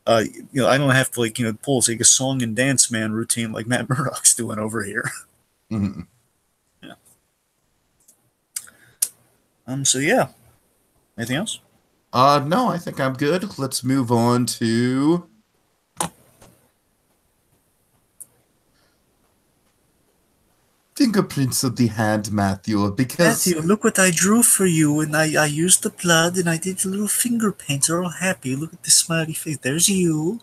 don't have to pull a song and dance man routine like Matt Murdock's doing over here. Mm-hmm. Yeah. So yeah. Anything else? No, I think I'm good. Let's move on to fingerprints of the hand, Matthew, because Matthew, look what I drew for you, and I used the blood, and I did the little finger paints. They're all happy. Look at the smiley face. There's you,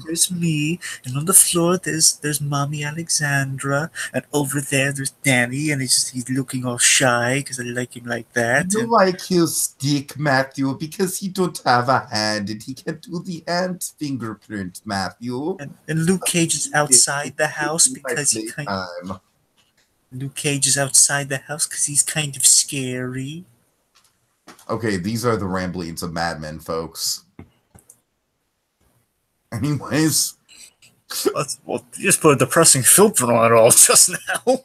there's me, and on the floor there's Mommy Alexandra, and over there's Danny, and he's looking all shy because I like him like that. you like his stick, Matthew, because he don't have a hand and he can't do the hand fingerprint, Matthew. And Luke Cage is outside the house because he Luke Cage is outside the house because he's kind of scary. Okay, these are the ramblings of Mad Men, folks. Anyways. Well, you just put a depressing filter on it all just now.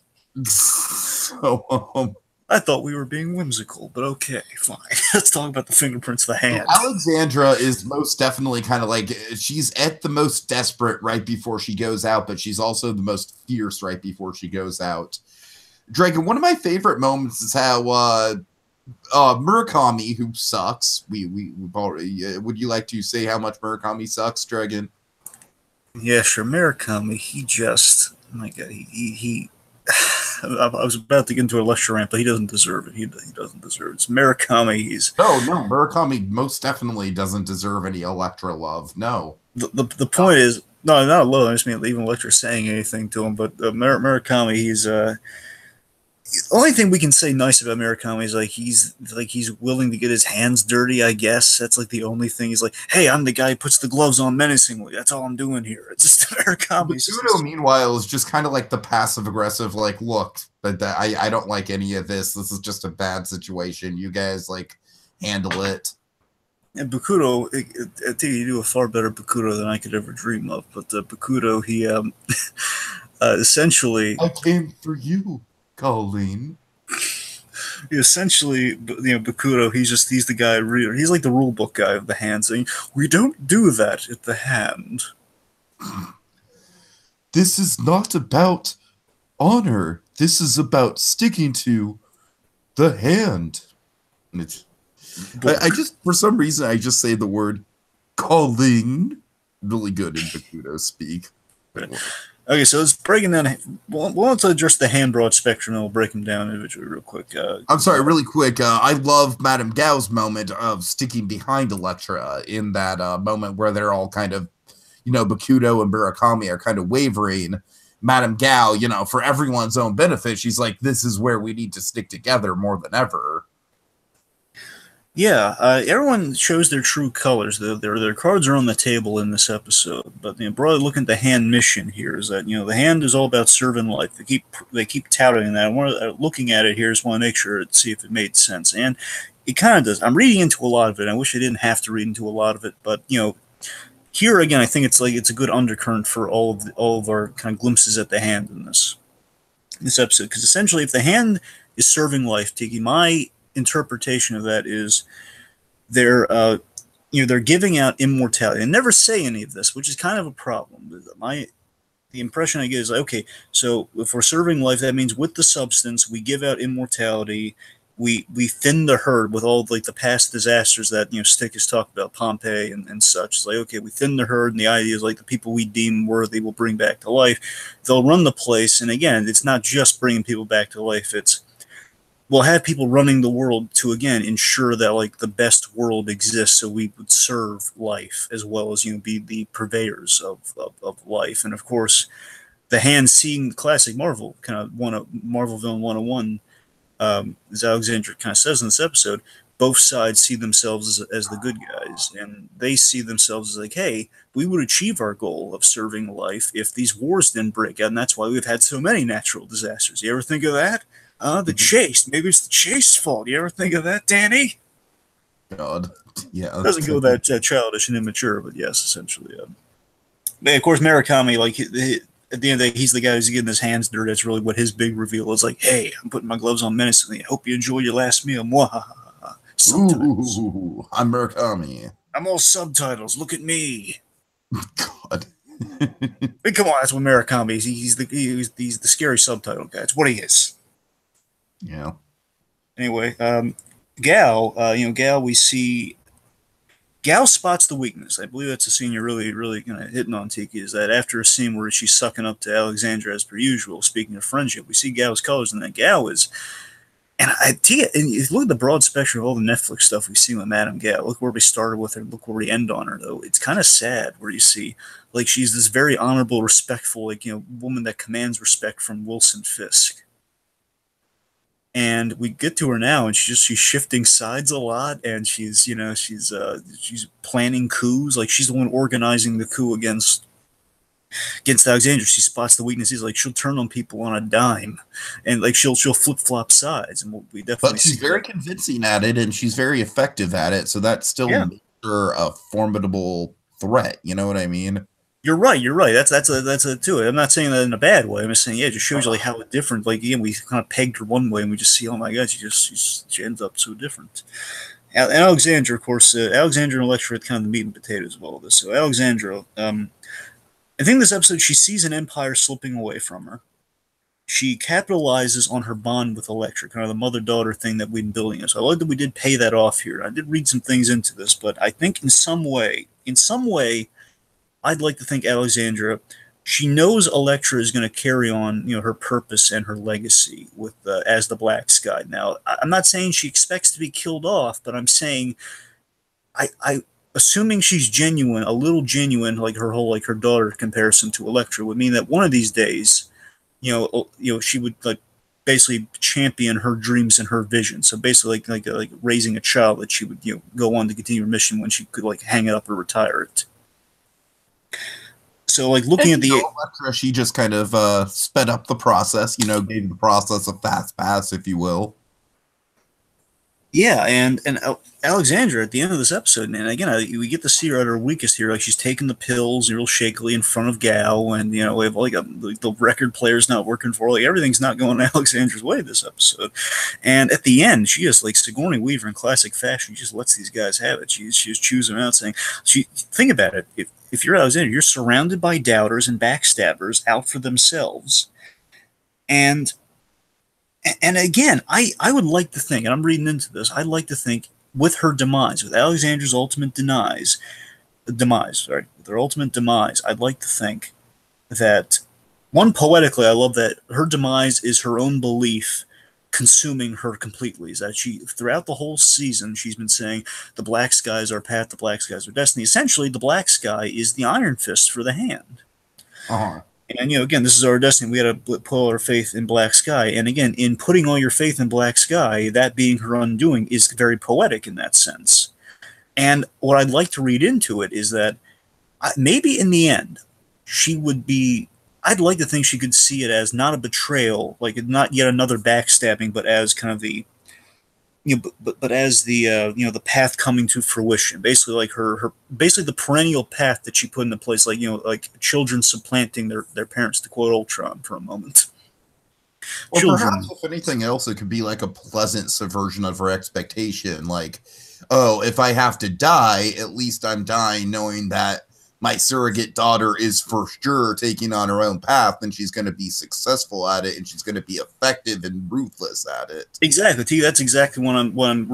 So, I thought we were being whimsical, but okay, fine. Let's talk about the fingerprints of the hand. Alexandra is most definitely kind of like, she's at the most desperate right before she goes out, but she's also the most fierce right before she goes out. Dragon, one of my favorite moments is how Murakami, who sucks, we've already, would you like to say how much Murakami sucks, Dragon? Yeah, sure. Murakami, he just, oh my God, he I was about to get into a lecture rant, but he doesn't deserve it. He doesn't deserve it. It's Murakami. No, Murakami most definitely doesn't deserve any Elektra love. No. The point is, no, not love. I just mean even Elektra saying anything to him. But Murakami, he's the only thing we can say nice about Murakami is he's willing to get his hands dirty. I guess that's like the only thing. He's like, hey, I'm the guy who puts the gloves on menacingly. That's all I'm doing here. It's just Murakami. Bukudo, meanwhile, is just kind of like the passive aggressive. Like, look, but I don't like any of this. This is just a bad situation. You guys handle it. And Bukudo, I think you do a far better Bukudo than I could ever dream of. But Bukudo, he essentially, I came for you, Colleen. Essentially, Bakuto, he's the guy. He's like the rule book guy of the hand, saying, "We don't do that at the hand." This is not about honor. This is about sticking to the hand. And I just, for some reason, I just say the word calling really good in Bakuto speak. Okay, so let's breaking down. Well, let's address the hand broad spectrum, and we'll break them down individually real quick. I'm sorry, really quick. I love Madame Gao's moment of sticking behind Elektra in that moment where they're all kind of, Bakuto and Murakami are kind of wavering. Madame Gao, for everyone's own benefit, she's like, this is where we need to stick together more than ever. Yeah, everyone shows their true colors. Their cards are on the table in this episode. But broadly looking at the hand mission here is that the hand is all about serving life. They keep touting that. Looking at it here, just want to make sure to see if it made sense, and it kind of does. I'm reading into a lot of it. I wish I didn't have to read into a lot of it, but here again, I think it's a good undercurrent for all of our kind of glimpses at the hand in this episode, because essentially, if the hand is serving life, Tiki, my interpretation of that is they're giving out immortality. And never say any of this, which is kind of a problem. The impression I get is like, okay, so if we're serving life, that means with the substance we give out immortality. We thin the herd with all like the past disasters that Stick has talked about, Pompeii and such. It's like, okay, we thin the herd, and the idea is like the people we deem worthy will bring back to life. They'll run the place, and again, it's not just bringing people back to life. We'll have people running the world to, again, ensure that like the best world exists, so we would serve life as well as be the purveyors of life. And of course, the hand, seeing classic Marvel kind of Marvel villain 101, as Alexandra kind of says in this episode, both sides see themselves as the good guys, and they see themselves as like, hey, we would achieve our goal of serving life if these wars didn't break out, and that's why we've had so many natural disasters. You ever think of that? The chase. Maybe it's the chase's fault. You ever think of that, Danny? God. Yeah. It doesn't go that childish and immature, but yes, essentially. But of course, Murakami, like, at the end of the day, he's the guy who's getting his hands dirty. That's really what his big reveal is. Like, hey, I'm putting my gloves on menacingly. I hope you enjoy your last meal. Subtitles. Ooh, I'm Murakami. I'm all subtitles. Look at me. God. But come on, that's what Murakami is. He's the scary subtitle guy. It's what he is. Yeah. Anyway, Gal, we see Gal spots the weakness. I believe that's a scene you're really, really kind of hitting on, Tiki, is that after a scene where she's sucking up to Alexandra as per usual, speaking of friendship, we see Gal's colors, and that Gal is, and Tia, and you look at the broad spectrum of all the Netflix stuff we've seen with Madame Gal. Look where we started with her, look where we end on her, though. It's kind of sad where you see, like, she's this very honorable, respectful, like, woman that commands respect from Wilson Fisk. And we get to her now, and she's shifting sides a lot, and she's planning coups. Like, she's the one organizing the coup against Alexandria. She spots the weaknesses. Like, she'll turn on people on a dime, and like she'll flip flop sides. And we definitely. But she's very convincing at it, and she's very effective at it. So that still makes her a formidable threat. You know what I mean? You're right. That's a to it. I'm not saying that in a bad way. I'm just saying, it just shows you like how different. Like, again, we kind of pegged her one way, and we just see, oh my god, she ends up so different. And Alexandra, of course, Alexandra and Elektra are kind of the meat and potatoes of all this. So Alexandra, I think this episode she sees an empire slipping away from her. She capitalizes on her bond with Elektra, kind of the mother-daughter thing that we've been building. So I like that we did pay that off here. I did read some things into this, but I think in some way. I'd like to think Alexandra, she knows Elektra is going to carry on, her purpose and her legacy with as the Black Sky. Now, I'm not saying she expects to be killed off, but I'm saying, I assuming she's genuine, a little genuine, like her whole her daughter comparison to Elektra would mean that one of these days, she would like basically champion her dreams and her vision. So basically, like raising a child that she would go on to continue her mission when she could like hang it up or retire it. So, like, looking at the Elektra, she just kind of sped up the process, gave the process a fast pass, if you will. Yeah, and Alexandra at the end of this episode, and again, we get to see her at her weakest here. Like she's taking the pills, real shakily in front of Gal, and we have like the record player's not working for her. Like everything's not going Alexandra's way this episode. And at the end, she just like Sigourney Weaver in classic fashion. She just lets these guys have it. She just chews them out, saying, think about it. If you're Alexandra, you're surrounded by doubters and backstabbers out for themselves, and again, I would like to think, and I'm reading into this, I'd like to think with her demise, with Alexandra's ultimate with her ultimate demise, I'd like to think that, one, poetically, I love that her demise is her own belief consuming her completely. Is that she, throughout the whole season, she's been saying, the black sky is our path, the black sky is our destiny. Essentially, the black sky is the Iron Fist for the hand. Uh-huh. And, again, this is our destiny. We got to put all our faith in Black Sky. And again, in putting all your faith in Black Sky, that being her undoing is very poetic in that sense. And what I'd like to read into it is that maybe in the end, she would be, I'd like to think she could see it as not a betrayal, like not yet another backstabbing, but as kind of the, but as the the path coming to fruition, basically like her basically the perennial path that she put into place, like like children supplanting their parents, to quote Ultron for a moment. Well, perhaps if anything else, it could be like a pleasant subversion of her expectation. Like, oh, if I have to die, at least I'm dying knowing that my surrogate daughter is for sure taking on her own path, and she's going to be successful at it, and she's going to be effective and ruthless at it. Exactly, T. That's exactly what I'm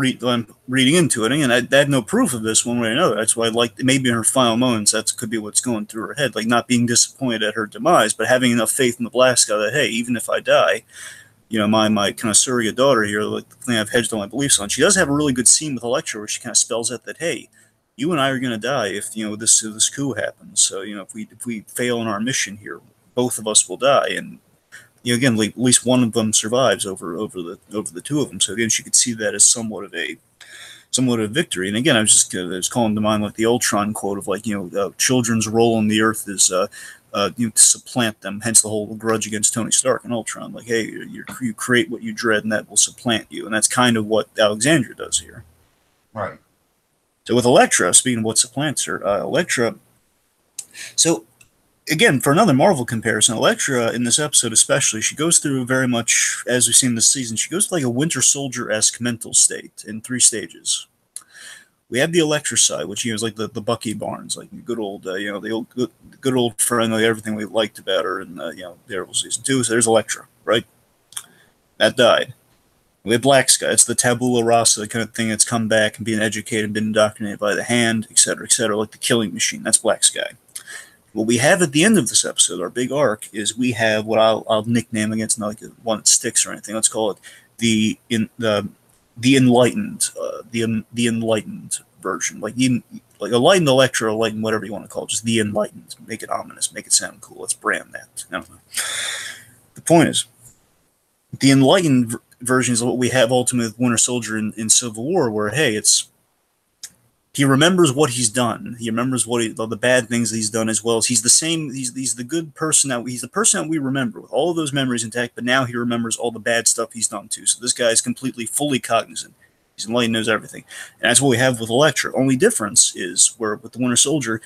reading into it. And I had no proof of this one way or another. That's why I like maybe in her final moments, that could be what's going through her head, like not being disappointed at her demise, but having enough faith in the Black Sky that, hey, even if I die, my kind of surrogate daughter here, like the thing I've hedged all my beliefs on. She does have a really good scene with Elektra where she kind of spells out that, hey, you and I are going to die if this coup happens. So if we fail in our mission here, both of us will die. And again, like, at least one of them survives over the two of them. So again, she could see that as somewhat of a victory. And again, I was calling to mind like the Ultron quote of like children's role in the Earth is to supplant them. Hence the whole grudge against Tony Stark and Ultron. Like, hey, you create what you dread, and that will supplant you. And that's kind of what Alexandra does here. Right. So with Elektra, speaking of what supplants her, Elektra. So again, for another Marvel comparison, Elektra in this episode especially, she goes through very much, as we've seen this season, she goes through like a Winter Soldier-esque mental state in 3 stages. We have the Elektra side, which is like the Bucky Barnes, like good old, the good old friend, like everything we liked about her in Daredevil season 2. So there's Elektra, right? That died. We have Black Sky. It's the tabula rasa, the kind of thing that's come back and been educated, been indoctrinated by the hand, etc., like the killing machine. That's Black Sky. What we have at the end of this episode, our big arc, is we have what I'll nickname, against not like one that sticks or anything. Let's call it the enlightened, the enlightened version, like enlightened Elektra, enlightened whatever you want to call it, just the enlightened. Make it ominous, make it sound cool. Let's brand that. I don't know. The point is, the enlightened version is what we have ultimately with Winter Soldier in Civil War, where hey, he remembers what he's done. He remembers the bad things he's done, as well as he's the same. He's the good person he's the person that we remember with all of those memories intact. But now he remembers all the bad stuff he's done too. So this guy is fully cognizant. He's enlightened, knows everything, and that's what we have with Elektra. Only difference is where with the Winter Soldier,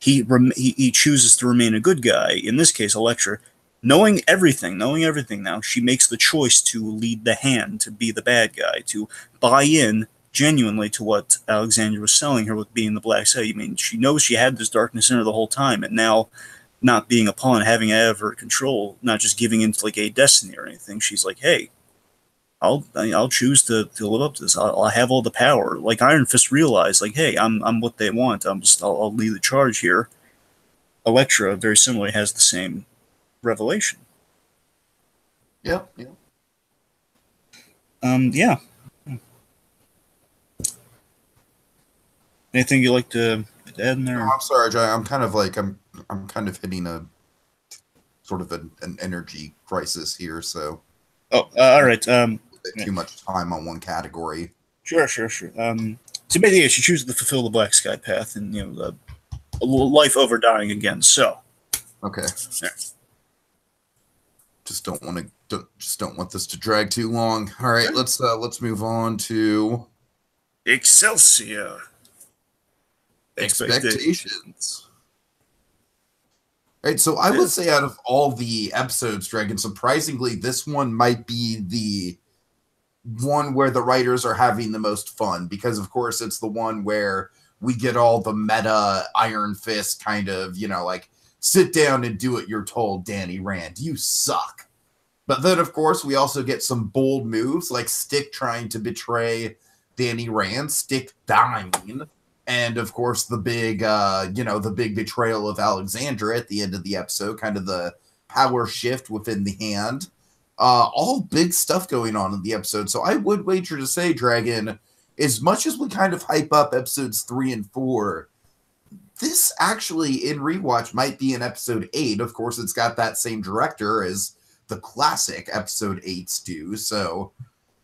he chooses to remain a good guy. In this case, Elektra, knowing everything now, she makes the choice to lead the hand, to be the bad guy, to buy in genuinely to what Alexandra was selling her with being the Black Sky. I mean, she knows she had this darkness in her the whole time, and now, not being a pawn, having it out of her control, not just giving into like a destiny or anything, she's like, hey, I'll choose to live up to this. I'll have all the power. Like Iron Fist realized, like, hey, I'm what they want. I'll lead the charge here. Elektra very similarly has the same revelation. Yep. Yeah. Anything you'd like to add in there? No, I'm sorry, Jay. I'm kind of hitting a sort of an energy crisis here, so. Oh, all right. Too much time on one category. Sure. So basically, she chooses to fulfill the Black Sky path, and the life over dying again. So. Okay. Yeah. just don't want this to drag too long. All right, let's move on to Excelsior. expectations. All right, so I would say out of all the episodes, Dragon, surprisingly, this one might be the one where the writers are having the most fun, because of course it's the one where we get all the meta Iron Fist kind of, like, sit down and do what you're told, Danny Rand, you suck. But then of course we also get some bold moves like Stick trying to betray Danny Rand, Stick dying, and of course the big the big betrayal of Alexandra at the end of the episode, kind of the power shift within the hand. All big stuff going on in the episode. So I would wager to say, Dragon, as much as we kind of hype up episodes 3 and 4, this actually in rewatch might be in episode 8. Of course, it's got that same director as the classic episode 8s do. So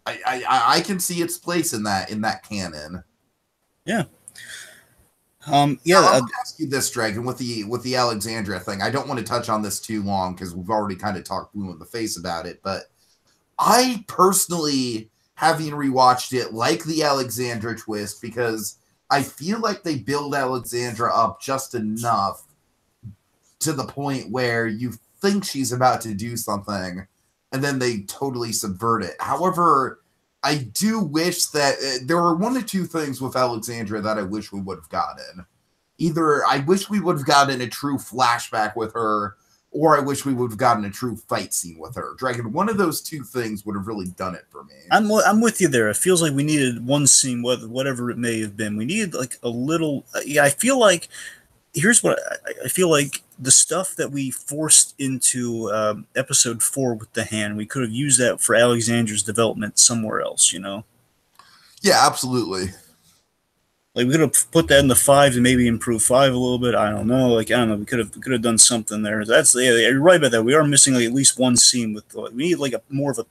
I can see its place in that canon. Yeah. I'll ask you this, Dragon, with the Alexandra thing. I don't want to touch on this too long because we've already kind of talked blue in the face about it. But I personally, having rewatched it, like the Alexandra twist because I feel like they build Alexandra up just enough to the point where you think she's about to do something, and then they totally subvert it. However, I do wish that there were one or two things with Alexandra that I wish we would have gotten. Either I wish we would have gotten a true flashback with her, or I wish we would have gotten a true fight scene with her. Dragon, one of those two things would have really done it for me. I'm with you there. It feels like we needed one scene, whatever it may have been. We needed like a little. I feel like here's what I feel like. The stuff that we forced into episode 4 with the hand, we could have used that for Alexandra's development somewhere else, Yeah, absolutely. Like we could have put that in the 5 to maybe improve 5 a little bit. I don't know. We could have done something there. You're right about that. We are missing like at least one scene with. We need like more of a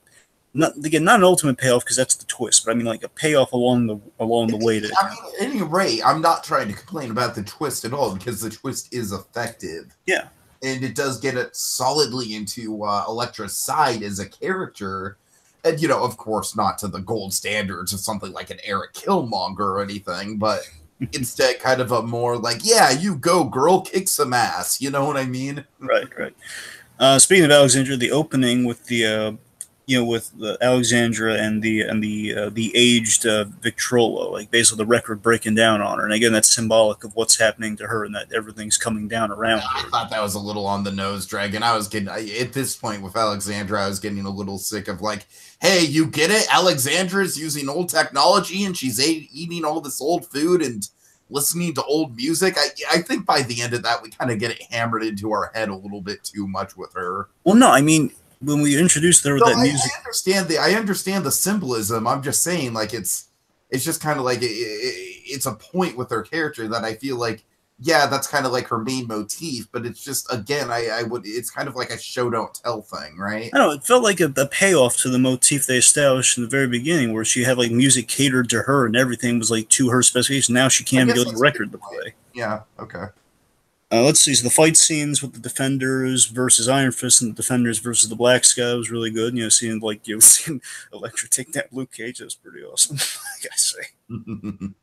not an ultimate payoff because that's the twist, but I mean like a payoff along the way. At any rate, I'm not trying to complain about the twist at all because the twist is effective. Yeah, and it does get it solidly into Elektra's side as a character, and of course, not to the gold standards of something like an Eric Killmonger or anything, but instead, kind of a more like, yeah, you go, girl, kick some ass. You know what I mean? Right. Speaking of Alexandra, the opening with the. With the Alexandra and the aged Victrola, like basically the record breaking down on her, and again that's symbolic of what's happening to her and that everything's coming down around her. I thought that was a little on the nose, Dragon. I was getting at this point with Alexandra, I was getting a little sick of like, hey, you get it? Alexandra's using old technology and she's eating all this old food and listening to old music. I think by the end of that we kind of get it hammered into our head a little bit too much with her. Well, no, I mean. When we introduced her with that music, I understand the symbolism. I'm just saying, like it's just kind of like it's a point with her character that I feel like, yeah, that's kind of like her main motif. But it's just again, it's kind of like a show don't tell thing, right? I don't know. It felt like a payoff to the motif they established in the very beginning, where she had like music catered to her and everything was like to her specifications. Now she can't get a record to play. Yeah. Okay. Let's see. So the fight scenes with the Defenders versus Iron Fist and the Defenders versus the Black Sky was really good. Seeing Elektra take that Luke Cage, that was pretty awesome. I gotta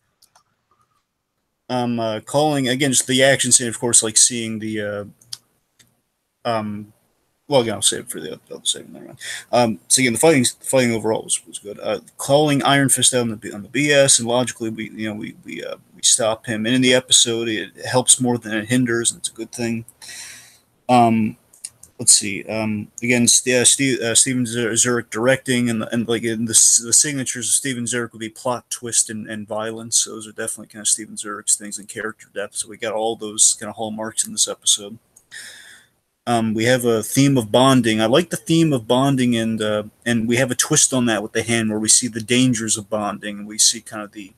say. Calling again, just the action scene, of course, like seeing the. Well, again, I'll save it for the other segment. So again, the fighting overall was good. Calling Iron Fist out on the BS, and logically we stop him. And in the episode, it helps more than it hinders, and it's a good thing. Let's see. Again, Steven Zurich directing, and like in the signatures of Steven Zurich would be plot, twist, and violence. So those are definitely kind of Steven Zurich's things and character depth. So we got all those kind of hallmarks in this episode. We have a theme of bonding. I like the theme of bonding, and we have a twist on that with the hand, where we see the dangers of bonding, and we see kind of the,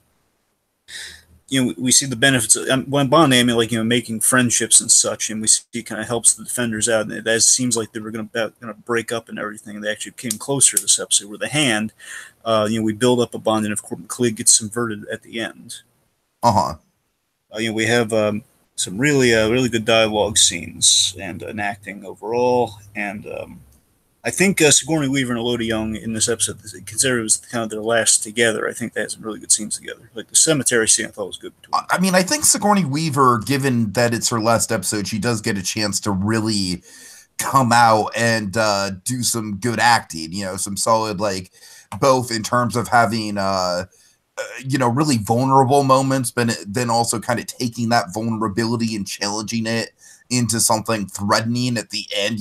we see the benefits of, when bonding, I mean like making friendships and such, and we see it kind of helps the Defenders out. And it seems like they were going to break up and everything. And they actually came closer this episode. Where the hand, we build up a bond, and of course, Klee gets subverted at the end. We have. Some really good dialogue scenes and acting overall, and I think Sigourney Weaver and Elodie Young in this episode, considered it was kind of their last together. I think they had some really good scenes together. Like the cemetery scene, I thought was good between them. I mean, I think Sigourney Weaver, given that it's her last episode, she does get a chance to really come out and do some good acting, some solid, like, both in terms of having really vulnerable moments, but then also kind of taking that vulnerability and challenging it into something threatening at the end.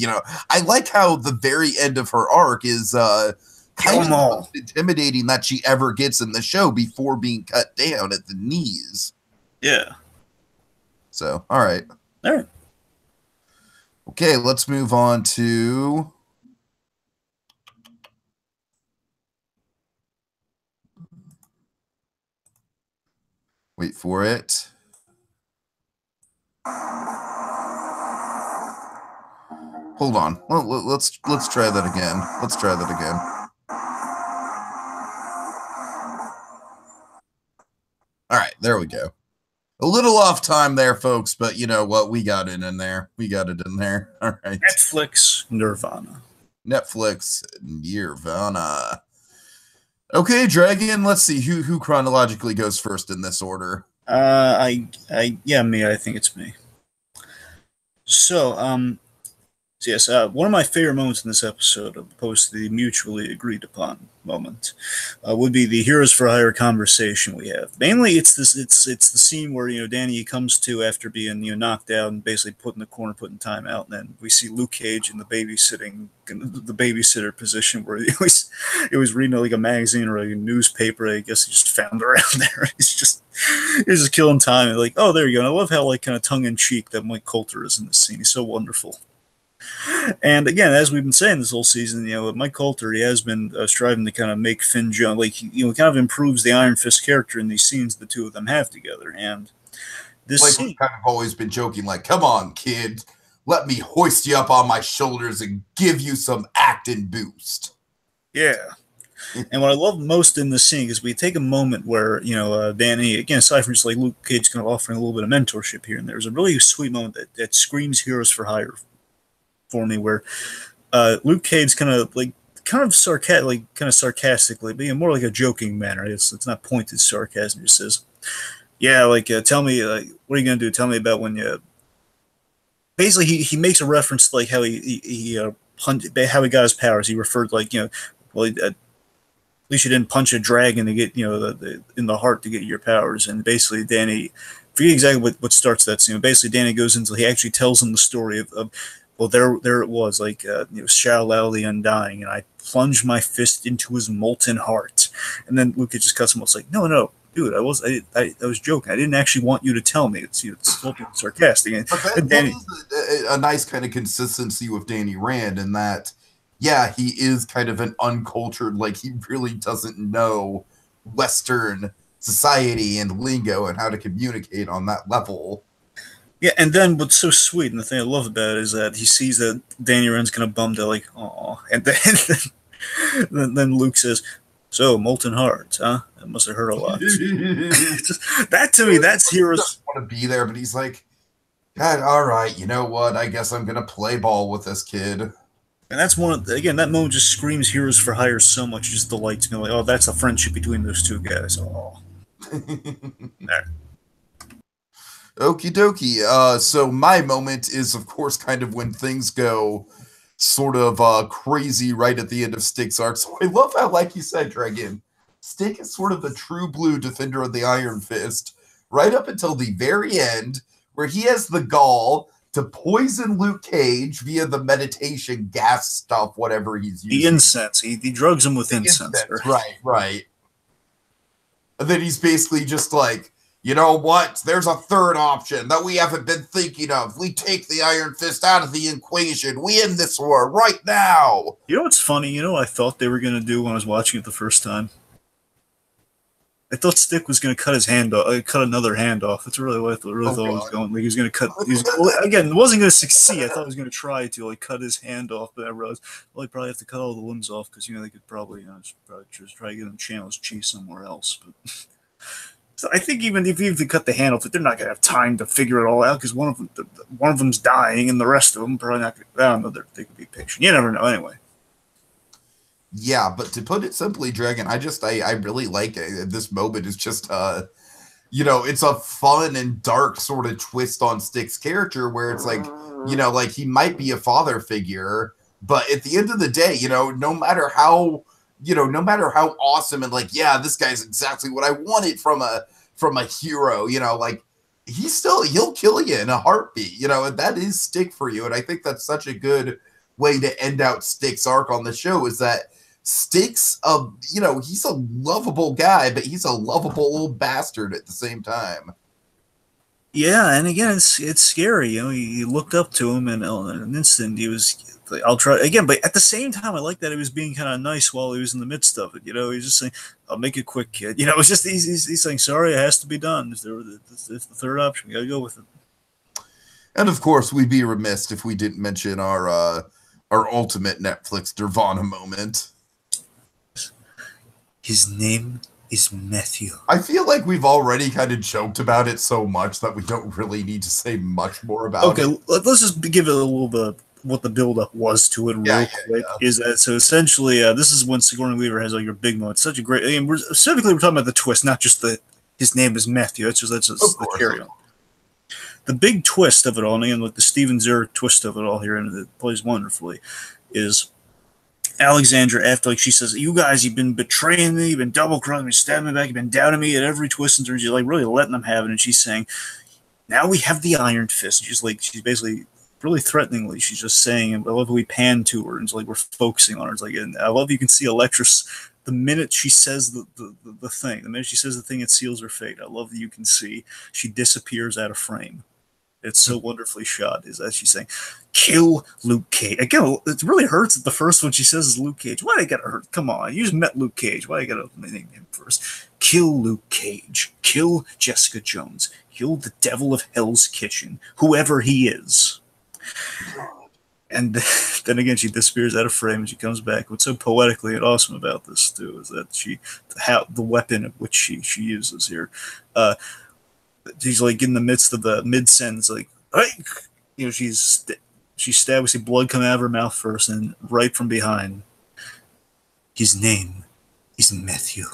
I like how the very end of her arc is kind of the most intimidating that she ever gets in the show before being cut down at the knees. Yeah. So, all right. All right. Okay, let's move on to... Wait for it. Hold on. Let's try that again. Let's try that again. All right, there we go. A little off time there, folks, but you know what? We got it in there. We got it in there. All right. Netflix Nirvana. Netflix Nirvana. Okay, Dragon. Let's see who chronologically goes first in this order. Me. I think it's me. So, yes, one of my favorite moments in this episode, opposed to the mutually agreed upon moment, would be the Heroes for Hire conversation we have. Mainly, it's the scene where Danny comes to after being knocked out and basically put in the corner, put in timeout, and then we see Luke Cage in the babysitter position where he was reading like a magazine or a newspaper. I guess he just found around there. He's just killing time. And like, oh, there you go. And I love how like kind of tongue in cheek that Mike Coulter is in this scene. He's so wonderful. And again, as we've been saying this whole season, with Mike Coulter, he has been striving to kind of make Finn jump, like kind of improves the Iron Fist character in these scenes the two of them have together. And this like we've kind of always been joking, like, come on, kid, let me hoist you up on my shoulders and give you some acting boost. Yeah. And what I love most in this scene is we take a moment where, Danny, again, aside from just like Luke Cage kind of offering a little bit of mentorship here and there's a really sweet moment that screams Heroes for Hire for me, where Luke Cage kind of sarcastically, being more like a joking manner. It's not pointed sarcasm. He just says, "Yeah, like tell me, what are you gonna do? Tell me about when you." Basically, he makes a reference to like how how he got his powers. He referred at least you didn't punch a dragon to get in the heart to get your powers. And basically, Danny, I forget exactly what starts that scene. Basically, Danny goes into he actually tells him the story of well, there it was, like, Shao Lao the Undying, and I plunged my fist into his molten heart. And then Luke just cuts him off, like, no, dude, I was joking. I didn't actually want you to tell me. It's sarcastic. And that is a nice kind of consistency with Danny Rand in that, yeah, he is kind of an uncultured, like, he really doesn't know Western society and lingo and how to communicate on that level. Yeah, and then what's so sweet, and the thing I love about it is that he sees that Danny Rand's kind of bummed out, like, aw. And then Luke says, so, molten hearts, huh? That must have hurt a lot. That, to me, that's Heroes. He doesn't want to be there, but he's like, God, all right, you know what? I guess I'm going to play ball with this kid. And that's that moment just screams Heroes for Hire so much, it just delights me. Like, oh, that's a friendship between those two guys. Oh. There. Okie dokie. So my moment is, of course, kind of when things go sort of crazy right at the end of Stick's arc. So I love how, like you said, Dragon, Stick is sort of the true blue defender of the Iron Fist right up until the very end, where he has the gall to poison Luke Cage via the meditation gas stuff, whatever he's using. The incense. He drugs him with incense. Right. And then he's basically just like, you know what? There's a third option that we haven't been thinking of. We take the Iron Fist out of the equation. We end this war right now. You know what's funny? You know what I thought they were going to do when I was watching it the first time? I thought Stick was going to cut his hand off, cut another hand off. That's really what I thought it was going. Like he was going to cut. Again, it wasn't going to succeed. I thought he was going to try to cut his hand off, but I realized, well, he probably have to cut all the limbs off because they could probably just try to get him channel his chi somewhere else. But so I think even if you cut the hand off, they're not going to have time to figure it all out because one of them's dying and the rest of them probably not. I don't know. They could be patient. You never know. Anyway. Yeah, but to put it simply, Dragon, I really like it. This moment is just it's a fun and dark sort of twist on Stick's character where it's like, like he might be a father figure, but at the end of the day, no matter how awesome and like, yeah, this guy's exactly what I wanted from a hero, like he'll kill you in a heartbeat, and that is Stick for you. And I think that's such a good way to end out Stick's arc on the show is that Stick's he's a lovable guy, but he's a lovable old bastard at the same time. Yeah, and again, it's scary. You looked up to him, and in an instant, he was like, "I'll try again." But at the same time, I like that he was being kind of nice while he was in the midst of it. He's just saying, "I'll make it quick, kid." It's just he's saying, "Sorry, it has to be done." It's the third option. You got to go with it. And of course, we'd be remiss if we didn't mention our ultimate Netflix Nirvana moment. His name is Matthew. I feel like we've already kind of joked about it so much that we don't really need to say much more about it. Okay, let's just give it a little bit what the build-up was to it real quick. Yeah. Is that so? Essentially, this is when Sigourney Weaver has like your big moment. It's such a great. We're talking about the twist, not just his name is Matthew. That's just the carry on. The big twist of it all, and again, like the Steven Zurich twist of it all here, and it plays wonderfully, is Alexandra, after like she says, "You guys, you've been betraying me, you've been double-crossing me, stabbing me back, you've been doubting me at every twist and turn. You're like really letting them have it." And she's saying, "Now we have the Iron Fist." She's basically really threateningly, she's just saying, "I love how we pan to her," and it's like we're focusing on her. It's like, and I love you can see Elektra's the minute she says the thing, the minute she says the thing, it seals her fate. I love that you can see she disappears out of frame. It's so wonderfully shot. Is that she's saying, "Kill Luke Cage." Again, it really hurts that the first one she says is Luke Cage. Why do I gotta hurt? Come on, you just met Luke Cage. Why do I gotta name him first? Kill Luke Cage. Kill Jessica Jones. Kill the devil of Hell's Kitchen, whoever he is. And then again, she disappears out of frame and she comes back. What's so poetically and awesome about this, too, is that the weapon of which she uses here. She's like in the midst of the mid-sentence, like, hey! She's stabbed. We see blood come out of her mouth first, and right from behind, his name is Matthew.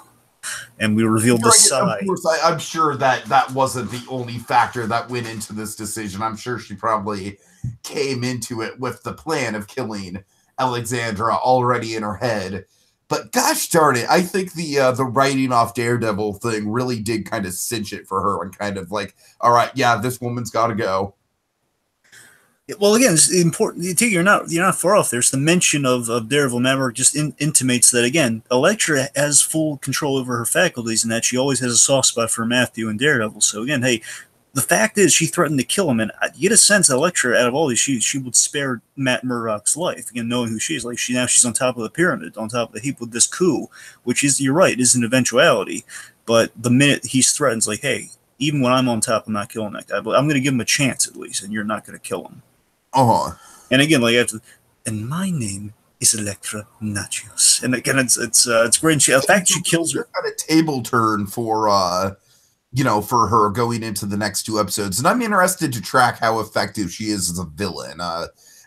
And we revealed the side. Of course, I'm sure that wasn't the only factor that went into this decision. I'm sure she probably came into it with the plan of killing Alexandra already in her head. But gosh darn it, I think the writing off Daredevil thing really did kind of cinch it for her and kind of like, all right, yeah, this woman's got to go. Well, again, it's important. You're not far off. There's the mention of Daredevil. Maverick just intimates that again, Elektra has full control over her faculties, and that she always has a soft spot for Matthew and Daredevil. So again, hey, the fact is she threatened to kill him, and you get a sense that Elektra, out of all these, she would spare Matt Murdock's life. Again, knowing who she is, like she's on top of the pyramid, on top of the heap with this coup, which is, you're right, is an eventuality. But the minute he's threatened, like, hey, even when I'm on top, I'm not killing that guy. But I'm going to give him a chance at least, and you're not going to kill him. And again, like after, and my name is Elektra Natchios. And again, it's great. The fact she kills her. Got a table turn for for her going into the next two episodes, and I'm interested to track how effective she is as a villain.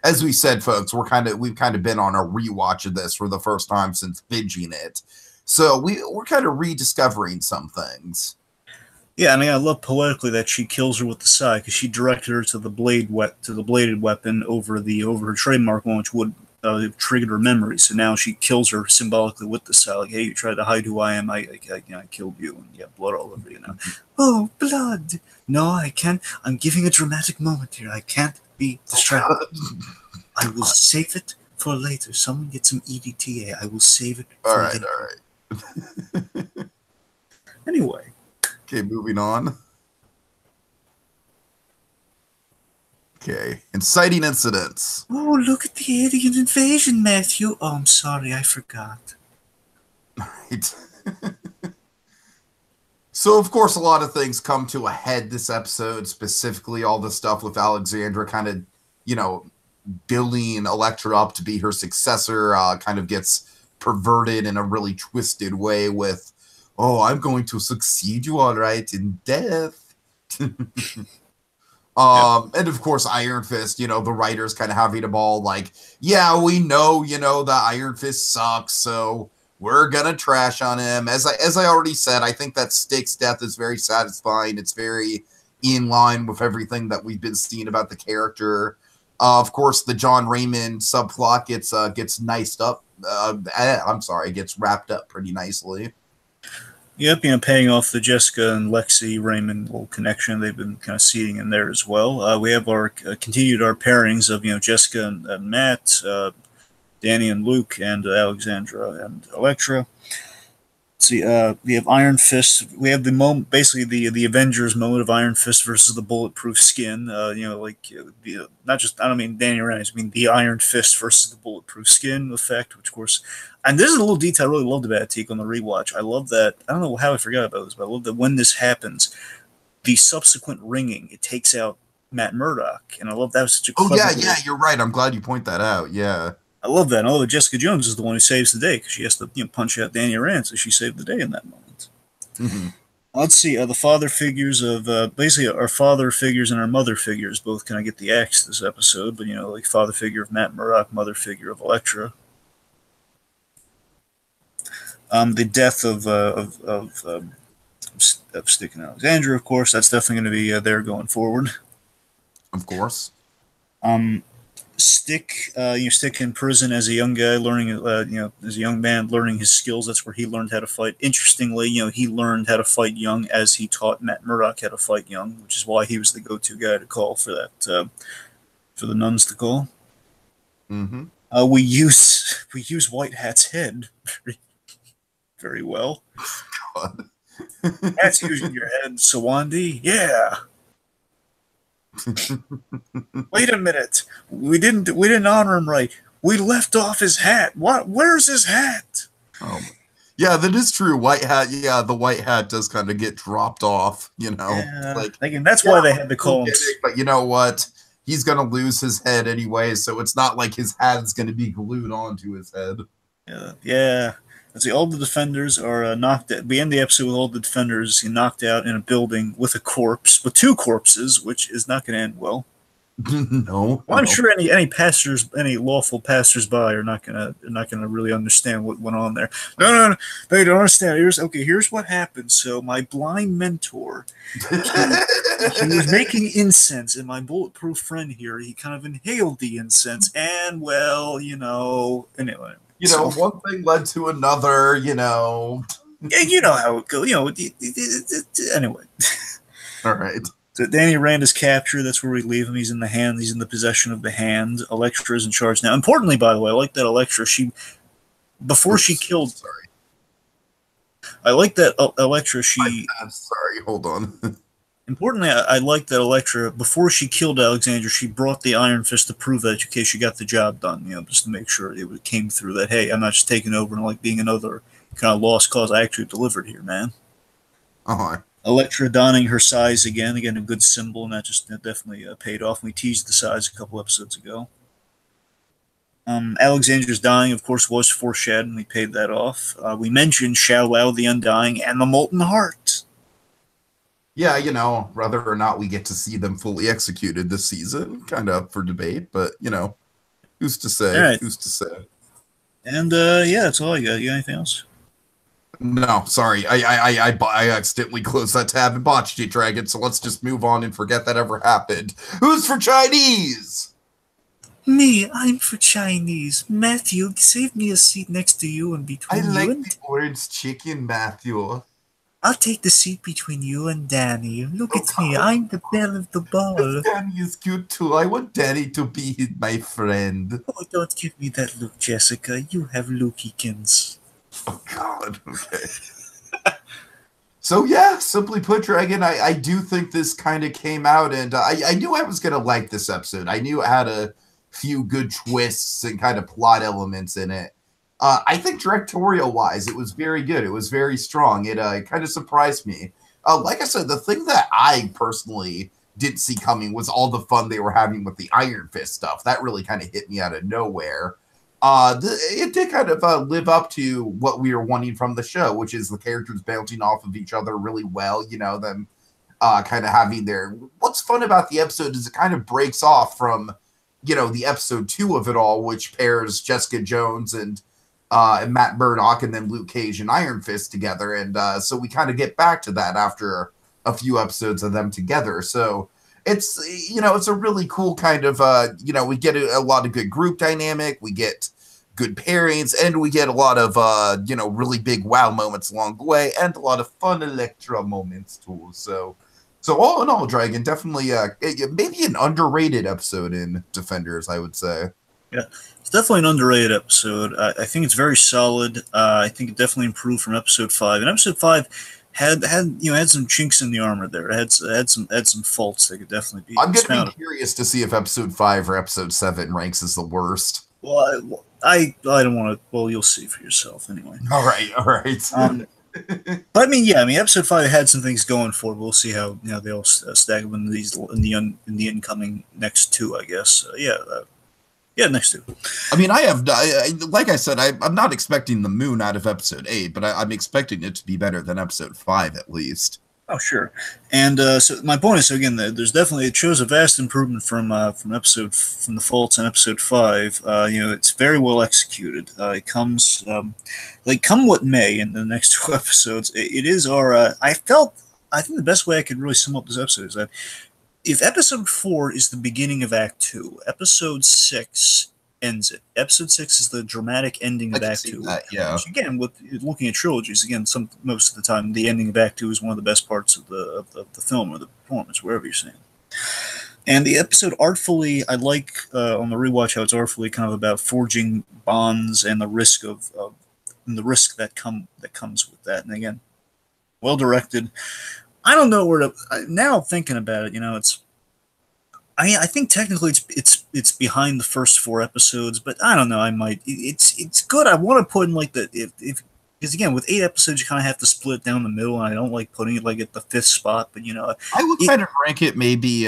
As we said, folks, we've kind of been on a rewatch of this for the first time since binging it, so we're kind of rediscovering some things. Yeah, and I love poetically that she kills her with the sai, because she directed her to the bladed weapon over her trademark one, which would trigger her memory. So now she kills her symbolically with the sai, like, hey, you tried to hide who I am, I killed you, and you have blood all over you now. Oh, blood! No, I can't. I'm giving a dramatic moment here. I can't be distracted. I will save it for later. Someone get some EDTA. I will save it for later. All right. Anyway. Okay, moving on. Okay, inciting incidents. Oh, look at the alien invasion, Matthew. Oh, I'm sorry, I forgot. Right. So, of course, a lot of things come to a head this episode, specifically all the stuff with Alexandra kind of, building Elektra up to be her successor, kind of gets perverted in a really twisted way with, oh, I'm going to succeed you all right in death. Yep. And of course, Iron Fist, the writers kind of having them all like, yeah, we know, the Iron Fist sucks, so we're gonna trash on him. As I already said, I think that Stick's death is very satisfying. It's very in line with everything that we've been seeing about the character. Of course, the John Raymond subplot gets niced up. Gets wrapped up pretty nicely. Yep, paying off the Jessica and Lexi Raymond little connection they've been kind of seeding in there as well. We have our continued our pairings of Jessica and Matt, Danny and Luke, and Alexandra and Elektra. See, we have Iron Fist. We have the moment, basically the Avengers moment of Iron Fist versus the bulletproof skin. Not just I don't mean Danny Rand, I mean the Iron Fist versus the bulletproof skin effect, which of course, and this is a little detail I really loved about Teak on the rewatch. I love that. I don't know how I forgot about this, but I love that when this happens, the subsequent ringing it takes out Matt Murdock, and I love that was such a clever. Oh yeah, you're right. I'm glad you point that out. Yeah. I love that. And I love that Jessica Jones is the one who saves the day because she has to punch out Danny Rand, so she saved the day in that moment. Mm-hmm. Let's see. The father figures of basically our father figures and our mother figures both kind of get the axe this episode, but like father figure of Matt Murdock, mother figure of Elektra. The death of Stick and Alexandra, of course, that's definitely going to be there going forward. Of course. Stick in prison as a young guy, learning, as a young man, learning his skills. That's where he learned how to fight. Interestingly, he learned how to fight young as he taught Matt Murdock how to fight young, which is why he was the go-to guy to call for that, for the nuns to call. Mm-hmm. We use White Hat's head very, very well. God. That's using your head, Sawandi. Yeah. Wait a minute. We didn't honor him right. We left off his hat. What? Where's his hat? Yeah, that is true. White Hat. Yeah, the White Hat does kind of get dropped off. Yeah, that's why they had to call him. But you know what? He's gonna lose his head anyway, so it's not like his hat is gonna be glued onto his head. Yeah. As all the defenders are knocked out. We end the episode with all the defenders knocked out in a building with two corpses, which is not going to end well. No. Well, I'm sure any lawful passersby are not gonna really understand what went on there. No, they don't understand. Here's what happened. So my blind mentor, he was making incense, and my bulletproof friend here, he kind of inhaled the incense, and anyway. One thing led to another, Yeah, you know how it goes. Anyway. All right. So Danny Rand is captured. That's where we leave him. He's in the possession of the hand. Elektra is in charge now. Importantly, by the way, I like that Elektra, she killed... Sorry. I like that Elektra, I'm sorry, hold on. Importantly, I like that Elektra, before she killed Alexandra, she brought the Iron Fist to prove that, okay, she got the job done, just to make sure it came through that, hey, I'm not just taking over and being another kind of lost cause. I actually delivered here, man. Uh-huh. Elektra donning her size again, a good symbol, and that definitely paid off. We teased the size a couple episodes ago. Alexandra's dying, of course, was foreshadowed, and we paid that off. We mentioned Xiao Lao the Undying and the Molten Heart. Yeah, whether or not we get to see them fully executed this season, kind of up for debate, but, who's to say? Right. Who's to say? And, that's all I got. You got anything else? No, sorry. I accidentally closed that tab and botched it, Dragon, so let's just move on and forget that ever happened. Who's for Chinese? Me, I'm for Chinese. Matthew, save me a seat next to you and between you and... the orange chicken, Matthew. I'll take the seat between you and Danny. Look at me, I'm the belle of the ball. Danny is cute too. I want Danny to be my friend. Oh, don't give me that look, Jessica. You have Lookykins. Oh, God. Okay. So, yeah, simply put, Dragon, I do think this kind of came out, and I knew I was going to like this episode. I knew it had a few good twists and kind of plot elements in it. I think directorial-wise, it was very good. It was very strong. It kind of surprised me. Like I said, the thing that I personally didn't see coming was all the fun they were having with the Iron Fist stuff. That really kind of hit me out of nowhere. It did kind of live up to what we were wanting from the show, which is the characters bouncing off of each other really well. Them kind of having there. What's fun about the episode is it kind of breaks off from, the episode 2 of it all, which pairs Jessica Jones and Matt Murdock and then Luke Cage and Iron Fist together. And so we kind of get back to that after a few episodes of them together. So it's, it's a really cool kind of, we get a lot of good group dynamic. We get good pairings, and we get a lot of, really big wow moments along the way, and a lot of fun Elektra moments too. So all in all, Dragon, definitely maybe an underrated episode in Defenders, I would say. Yeah, it's definitely an underrated episode. I think it's very solid. I think it definitely improved from episode 5. And episode 5 had some chinks in the armor there. It had some faults that could definitely be. I'm going to be curious to see if episode 5 or episode 7 ranks as the worst. Well, I don't want to. Well, you'll see for yourself anyway. All right. But I mean, episode 5 had some things going for it. We'll see how they all stack up in the incoming next 2, I guess. Next 2. I mean, like I said, I'm not expecting the moon out of episode 8, but I'm expecting it to be better than episode 5 at least. Oh, sure. And so my point is, again, it shows a vast improvement from the faults in episode 5. It's very well executed. It comes come what may in the next 2 episodes. It is our. I think the best way I could really sum up this episode is that if episode 4 is the beginning of Act 2, episode 6 ends it. Episode 6 is the dramatic ending of Act 2. That, yeah. Which, again, with looking at trilogies, most of the time, the ending of Act 2 is one of the best parts of the film or the performance, wherever you're saying. And the episode artfully, I like on the rewatch how it's artfully kind of about forging bonds and the risk that comes with that. And again, well directed. I don't know where to now. Thinking about it, it's. I think technically it's behind the first 4 episodes, but I don't know. I might. It's good. I want to put in like because again with 8 episodes you kind of have to split it down the middle, and I don't like putting it like at the 5th spot. But I would kind of rank it maybe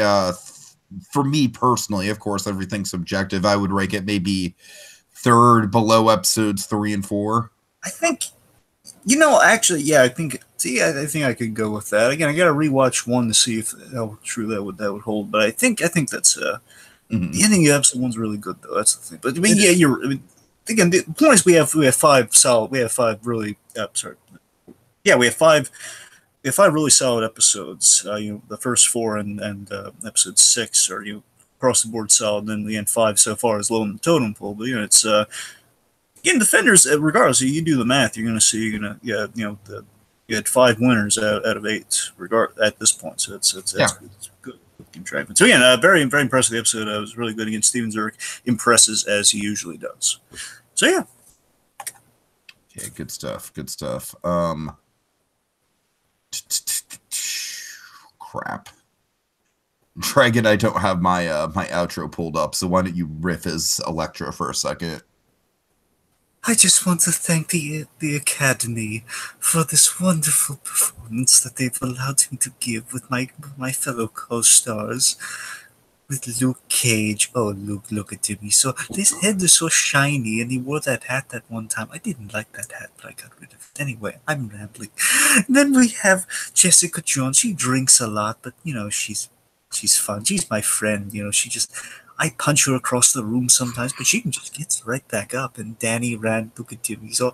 for me personally. Of course, everything's subjective. I would rank it maybe 3rd below episodes 3 and 4. I think. Actually, yeah, I think I could go with that. Again, I got to rewatch 1 to see if how true that would hold. But I think that's the ending of episode 1's really good though. That's the thing. But I mean, again, the point is we have 5 solid. We have 5 really. We have 5 really solid episodes. The first 4 and episode 6 are across the board solid. Then the end 5 so far is low in the totem pole. But it's. Again, Defenders, regardless, you do the math, you're going to see, you had 5 winners out of 8 at this point. So it's good. So again, very, very impressive episode. It was really good against Steven Zurich. Impresses as he usually does. So yeah. Yeah, good stuff. Crap. Dragon, I don't have my my outro pulled up, so why don't you riff as Elektra for a second? I just want to thank the Academy for this wonderful performance that they've allowed me to give with my fellow co-stars. With Luke Cage. Oh, Luke, look at Jimmy. So his head is so shiny, and he wore that hat that one time. I didn't like that hat, but I got rid of it. Anyway, I'm rambling. Then we have Jessica Jones. She drinks a lot, but she's fun. She's my friend. I punch her across the room sometimes, but she can just get right back up. And Danny ran, look at Jimmy. So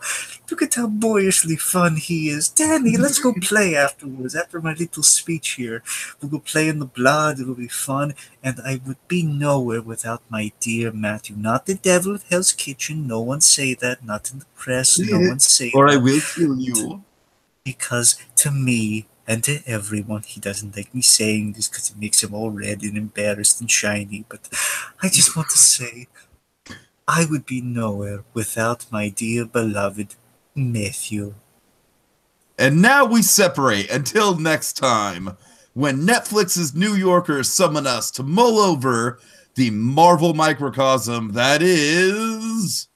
look at how boyishly fun he is. Danny, let's go play afterwards. After my little speech here, we'll go play in the blood. It'll be fun. And I would be nowhere without my dear Matthew. Not the devil of Hell's Kitchen. No one say that. Not in the press. No one say or that. I will kill you. Because to me, and to everyone, he doesn't like me saying this because it makes him all red and embarrassed and shiny. But I just want to say, I would be nowhere without my dear beloved Matthew. And now we separate until next time, when Netflix's New Yorkers summon us to mull over the Marvel microcosm that is...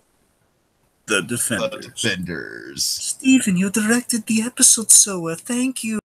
The Defenders. The Defenders. Stephen, you directed the episode so well. Thank you.